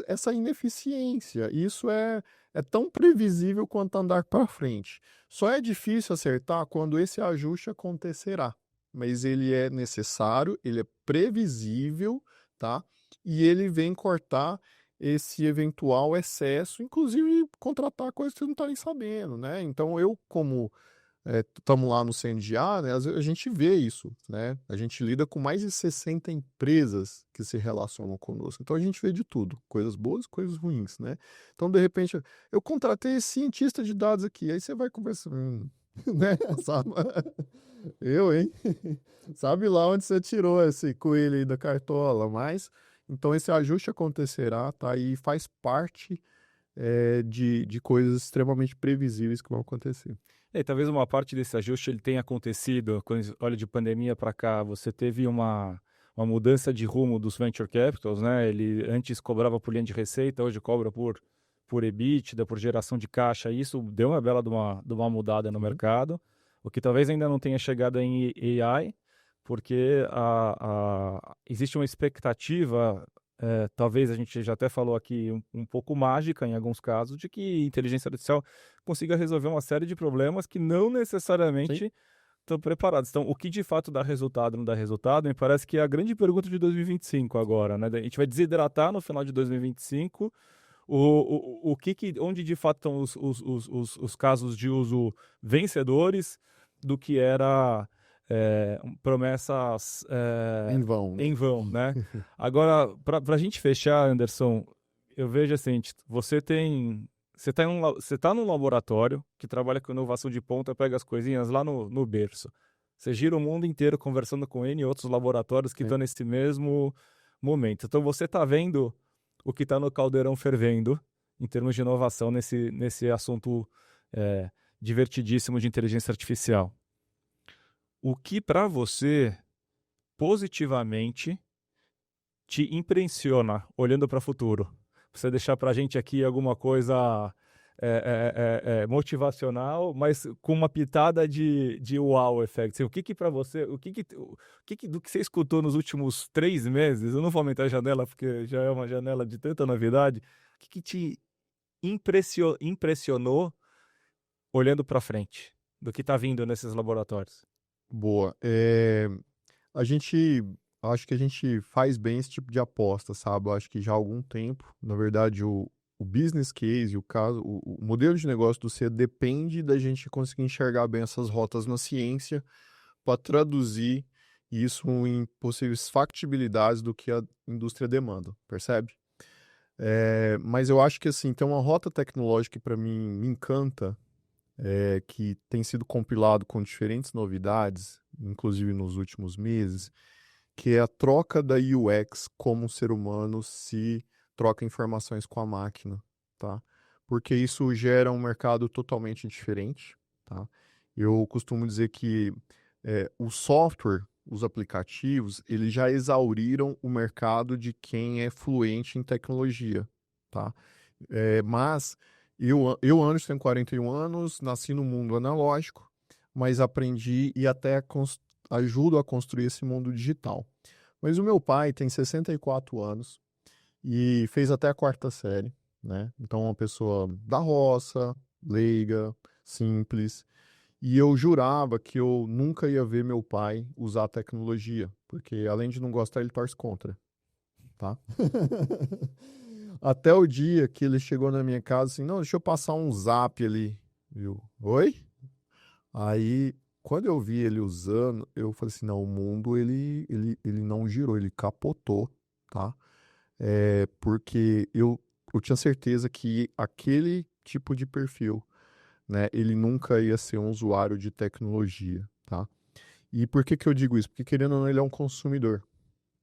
essa ineficiência. Isso é tão previsível quanto andar para frente. Só é difícil acertar quando esse ajuste acontecerá. Mas ele é necessário, ele é previsível, tá? E ele vem cortar esse eventual excesso, inclusive contratar coisas que você não está nem sabendo, né? Então eu, como estamos lá no CNGA, né, a gente vê isso, né? A gente lida com mais de 60 empresas que se relacionam conosco. Então a gente vê de tudo, coisas boas, coisas ruins, né? Então, de repente, eu contratei esse cientista de dados aqui, aí você vai conversando, né? Sabe? Hein? Sabe lá onde você tirou esse coelho aí da cartola, mas então esse ajuste acontecerá, tá? E faz parte de coisas extremamente previsíveis que vão acontecer. E talvez uma parte desse ajuste ele tenha acontecido, quando olha de pandemia para cá, você teve uma mudança de rumo dos venture capitals, né? Ele antes cobrava por linha de receita, hoje cobra por EBITDA, por geração de caixa. Isso deu uma bela de uma mudada no mercado, o que talvez ainda não tenha chegado em AI, porque existe uma expectativa, talvez a gente já até falou aqui um pouco mágica em alguns casos, de que inteligência artificial consiga resolver uma série de problemas que não necessariamente estão preparados. Então, o que de fato dá resultado, não dá resultado, me parece que é a grande pergunta de 2025 agora, né? A gente vai desidratar no final de 2025 onde de fato estão os casos de uso vencedores do que era promessas Em vão. né? Agora, para a gente fechar, Anderson, eu vejo assim, você tá num laboratório que trabalha com inovação de ponta, pega as coisinhas lá no berço. Você gira o mundo inteiro conversando com N outros laboratórios que estão nesse mesmo momento. Então você está vendo o que está no caldeirão fervendo em termos de inovação nesse assunto divertidíssimo de inteligência artificial. O que para você positivamente te impressiona olhando para o futuro? Você deixar para a gente aqui alguma coisa motivacional, mas com uma pitada de wow effect. Assim, o que para você, do que você escutou nos últimos 3 meses, eu não vou aumentar a janela porque já é uma janela de tanta novidade, o que te impressionou olhando para frente, do que está vindo nesses laboratórios? Boa. Acho que a gente faz bem esse tipo de aposta, sabe? Eu acho que já há algum tempo, na verdade, o business case, o modelo de negócio do C depende da gente conseguir enxergar bem essas rotas na ciência para traduzir isso em possíveis factibilidades do que a indústria demanda, percebe? Mas eu acho que assim, tem uma rota tecnológica que para mim me encanta, que tem sido compilado com diferentes novidades, inclusive nos últimos meses, que é a troca da UX como o ser humano se troca informações com a máquina, tá? Porque isso gera um mercado totalmente diferente, tá? Eu costumo dizer que o software, os aplicativos, eles já exauriram o mercado de quem é fluente em tecnologia, tá? Mas eu Anderson, tenho 41 anos, nasci no mundo analógico, mas aprendi e até ajudo a construir esse mundo digital. Mas o meu pai tem 64 anos e fez até a 4ª série, né? Então, uma pessoa da roça, leiga, simples. E eu jurava que eu nunca ia ver meu pai usar tecnologia, porque além de não gostar, ele torce contra, tá? Até o dia que ele chegou na minha casa assim, não, deixa eu passar um zap ali. Eu, oi? Aí, quando eu vi ele usando, eu falei assim, não, o mundo, ele não girou, ele capotou, tá? Porque eu tinha certeza que aquele tipo de perfil, né, ele nunca ia ser um usuário de tecnologia, tá? E por que eu digo isso? Porque, querendo ou não, ele é um consumidor,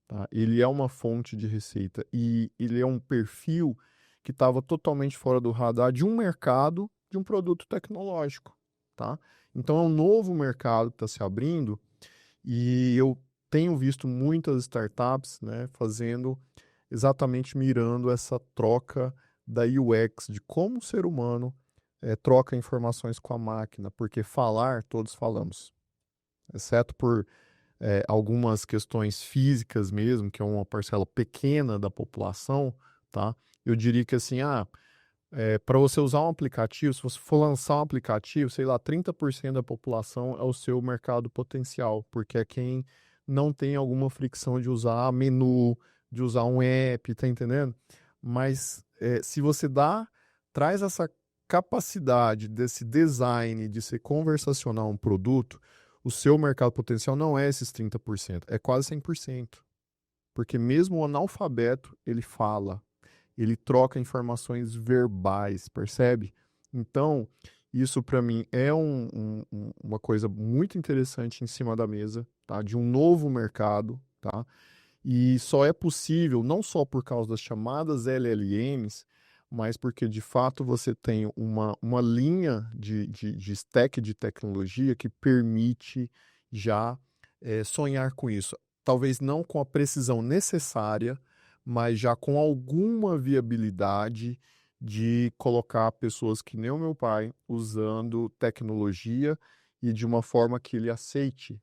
tá? Ele é uma fonte de receita e ele é um perfil que estava totalmente fora do radar de um mercado, de um produto tecnológico, tá? Então é um novo mercado que está se abrindo e eu tenho visto muitas startups, né, fazendo exatamente mirando essa troca da UX, de como o ser humano troca informações com a máquina, porque falar, todos falamos, exceto por algumas questões físicas mesmo, que é uma parcela pequena da população, tá? Eu diria que assim, para você usar um aplicativo, se você for lançar um aplicativo, sei lá, 30% da população é o seu mercado potencial, porque é quem não tem alguma fricção de usar menu, de usar um app, tá entendendo? Mas se você traz essa capacidade desse design, de ser conversacional um produto, o seu mercado potencial não é esses 30%, é quase 100%. Porque mesmo o analfabeto, ele fala, ele troca informações verbais, percebe? Então, isso para mim é uma coisa muito interessante em cima da mesa, tá? De um novo mercado, tá? E só é possível, não só por causa das chamadas LLMs, mas porque de fato você tem uma linha de stack de tecnologia que permite já sonhar com isso. Talvez não com a precisão necessária, mas já com alguma viabilidade de colocar pessoas que nem o meu pai usando tecnologia e de uma forma que ele aceite,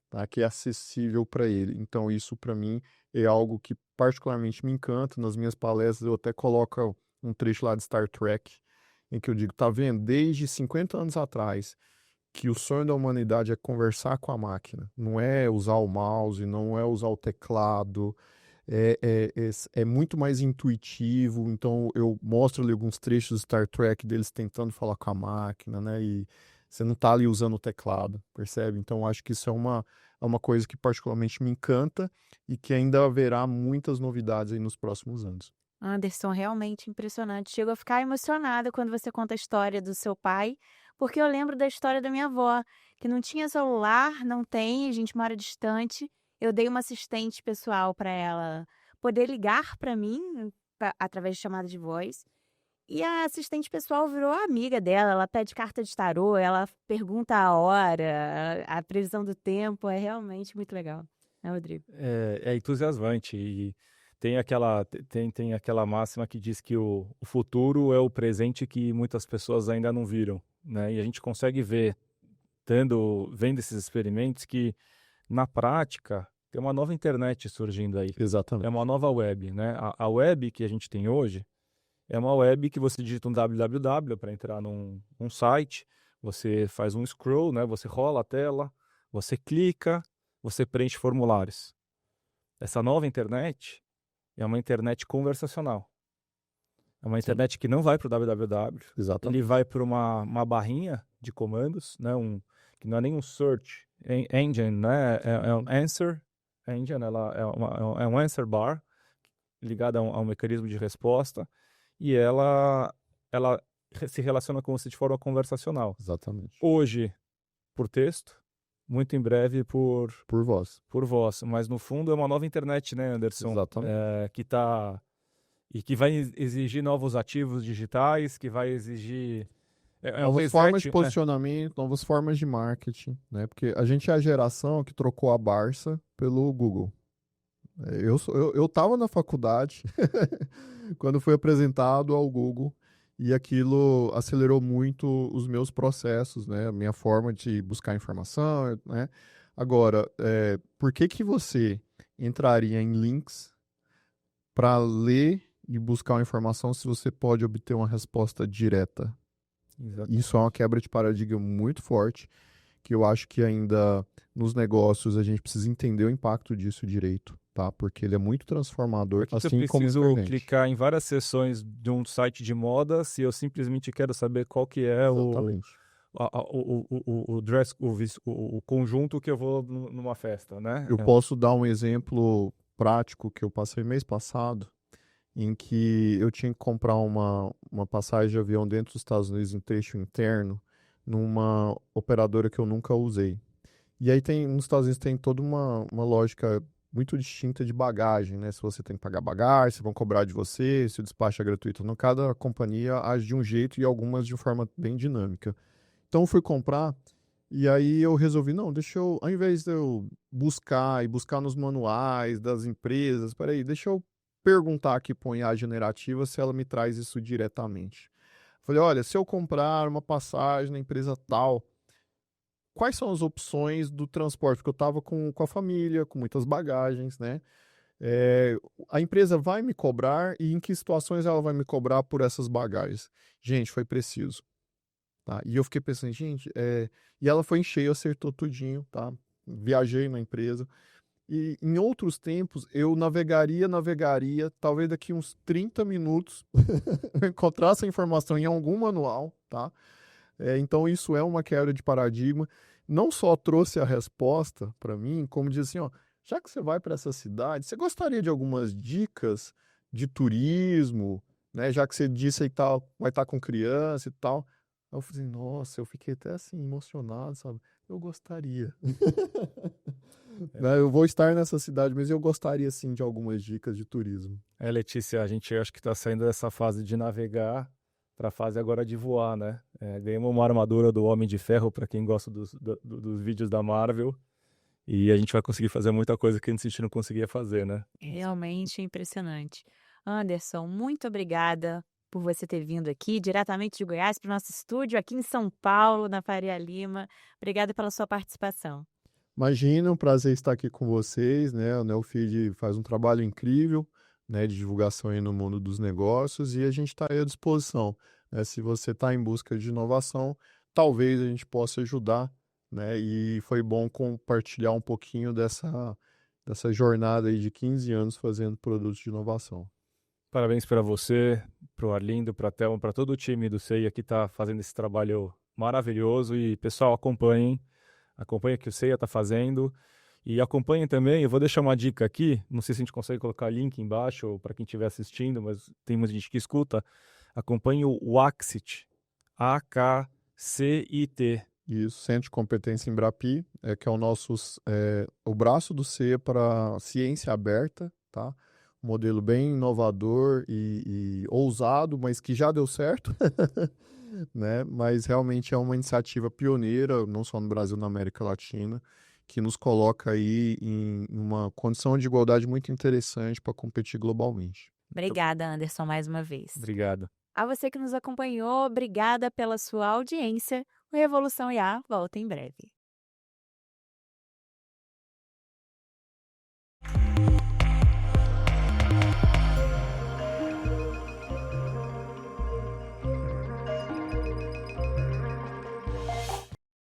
tá? Que é acessível para ele. Então, isso para mim é algo que particularmente me encanta. Nas minhas palestras eu até coloco um trecho lá de Star Trek, em que eu digo, tá vendo? Desde 50 anos atrás, que o sonho da humanidade é conversar com a máquina. Não é usar o mouse, não é usar o teclado. É muito mais intuitivo. Então, eu mostro ali alguns trechos de Star Trek deles tentando falar com a máquina, né? E Você não está ali usando o teclado, percebe? Então, eu acho que isso é uma coisa que particularmente me encanta e que ainda haverá muitas novidades aí nos próximos anos. Anderson, realmente impressionante. Chego a ficar emocionada quando você conta a história do seu pai, porque eu lembro da história da minha avó, que não tinha celular, não tem, a gente mora distante. Eu dei uma assistente pessoal para ela poder ligar para mim através de chamada de voz. E a assistente pessoal virou amiga dela, ela pede carta de tarô, ela pergunta a hora, a previsão do tempo, é realmente muito legal, né, Rodrigo? É entusiasmante e tem aquela máxima que diz que o futuro é o presente que muitas pessoas ainda não viram, né? E a gente consegue ver, vendo esses experimentos, que na prática tem uma nova internet surgindo aí. Exatamente. É uma nova web, né? A web que a gente tem hoje é uma web que você digita um www para entrar num site, você faz um scroll, né? Você rola a tela, você clica, você preenche formulários. Essa nova internet é uma internet conversacional. É uma internet que não vai para o www, Exatamente. ele vai para uma barrinha de comandos, né? Que não é nem um search engine, né? É um answer engine, é um answer bar ligado a um mecanismo de resposta e ela se relaciona com você de forma conversacional. Exatamente. Hoje, por texto, muito em breve por voz. Por voz, mas no fundo é uma nova internet, né, Anderson? Exatamente. Que vai exigir novos ativos digitais, que vai exigir Novas formas de posicionamento, novas formas de marketing, né? Porque a gente é a geração que trocou a Barça pelo Google. Eu estava na faculdade quando foi apresentado ao Google e aquilo acelerou muito os meus processos, né? A minha forma de buscar informação, né? Agora, por que você entraria em links para ler e buscar uma informação se você pode obter uma resposta direta? Exatamente. Isso é uma quebra de paradigma muito forte, que eu acho que ainda nos negócios a gente precisa entender o impacto disso direito, tá? Porque ele é muito transformador, assim como eu internet. clicar em várias seções de um site de moda se eu simplesmente quero saber qual que é o conjunto que eu vou numa festa, né? Eu posso dar um exemplo prático que eu passei mês passado, em que eu tinha que comprar uma passagem de avião dentro dos Estados Unidos em trecho interno, numa operadora que eu nunca usei. E aí nos Estados Unidos tem toda uma lógica muito distinta de bagagem, né? Se você tem que pagar bagagem, se vão cobrar de você, se o despacho é gratuito ou não. Cada companhia age de um jeito e algumas de forma bem dinâmica. Então eu fui comprar e aí eu resolvi, não, ao invés de eu buscar nos manuais das empresas, peraí, deixa eu perguntar aqui para a IA generativa se ela me traz isso diretamente. Falei, olha, se eu comprar uma passagem na empresa tal, quais são as opções do transporte? Porque eu estava com a família, com muitas bagagens, né? A empresa vai me cobrar e em que situações ela vai me cobrar por essas bagagens? Gente, foi preciso. Tá? E eu fiquei pensando, gente, e ela foi em cheio, acertou tudinho, tá? Viajei na empresa. E em outros tempos, eu navegaria, talvez daqui uns 30 minutos, eu encontrasse essa informação em algum manual, tá? Então, isso é uma quebra de paradigma. Não só trouxe a resposta para mim, como disse assim, ó, já que você vai para essa cidade, você gostaria de algumas dicas de turismo, né? Já que você disse aí que vai estar com criança e tal. Eu falei, nossa, eu fiquei até assim, emocionado, sabe? Eu gostaria. Eu vou estar nessa cidade, mas eu gostaria sim de algumas dicas de turismo. Letícia, a gente acho que está saindo dessa fase de navegar para a fase agora de voar, né? Ganhamos uma armadura do Homem de Ferro, para quem gosta dos vídeos da Marvel, e a gente vai conseguir fazer muita coisa que antes a gente não conseguia fazer, né? Realmente impressionante. Anderson, muito obrigada por você ter vindo aqui diretamente de Goiás para o nosso estúdio aqui em São Paulo, na Faria Lima. Obrigada pela sua participação. Imagina, um prazer estar aqui com vocês, né? O Neofeed faz um trabalho incrível, né, de divulgação aí no mundo dos negócios e a gente está aí à disposição, né? Se você está em busca de inovação, talvez a gente possa ajudar, né? E foi bom compartilhar um pouquinho dessa jornada aí de 15 anos fazendo produtos de inovação. Parabéns para você, para o Arlindo, para a Thelma, para todo o time do CEIA que está fazendo esse trabalho maravilhoso. E, pessoal, acompanhem o que o CEIA está fazendo. E acompanhem também, eu vou deixar uma dica aqui, não sei se a gente consegue colocar link embaixo para quem estiver assistindo, mas tem muita gente que escuta. Acompanhe o ACCIT, AKCIT. Isso, Centro de Competência Embrapi, que é o braço do CEIA para ciência aberta, tá? Um modelo bem inovador e ousado, mas que já deu certo, né? Mas realmente é uma iniciativa pioneira, não só no Brasil, na América Latina, que nos coloca aí em uma condição de igualdade muito interessante para competir globalmente. Obrigada, Anderson, mais uma vez. Obrigado. A você que nos acompanhou, obrigada pela sua audiência. O Revolução IA volta em breve.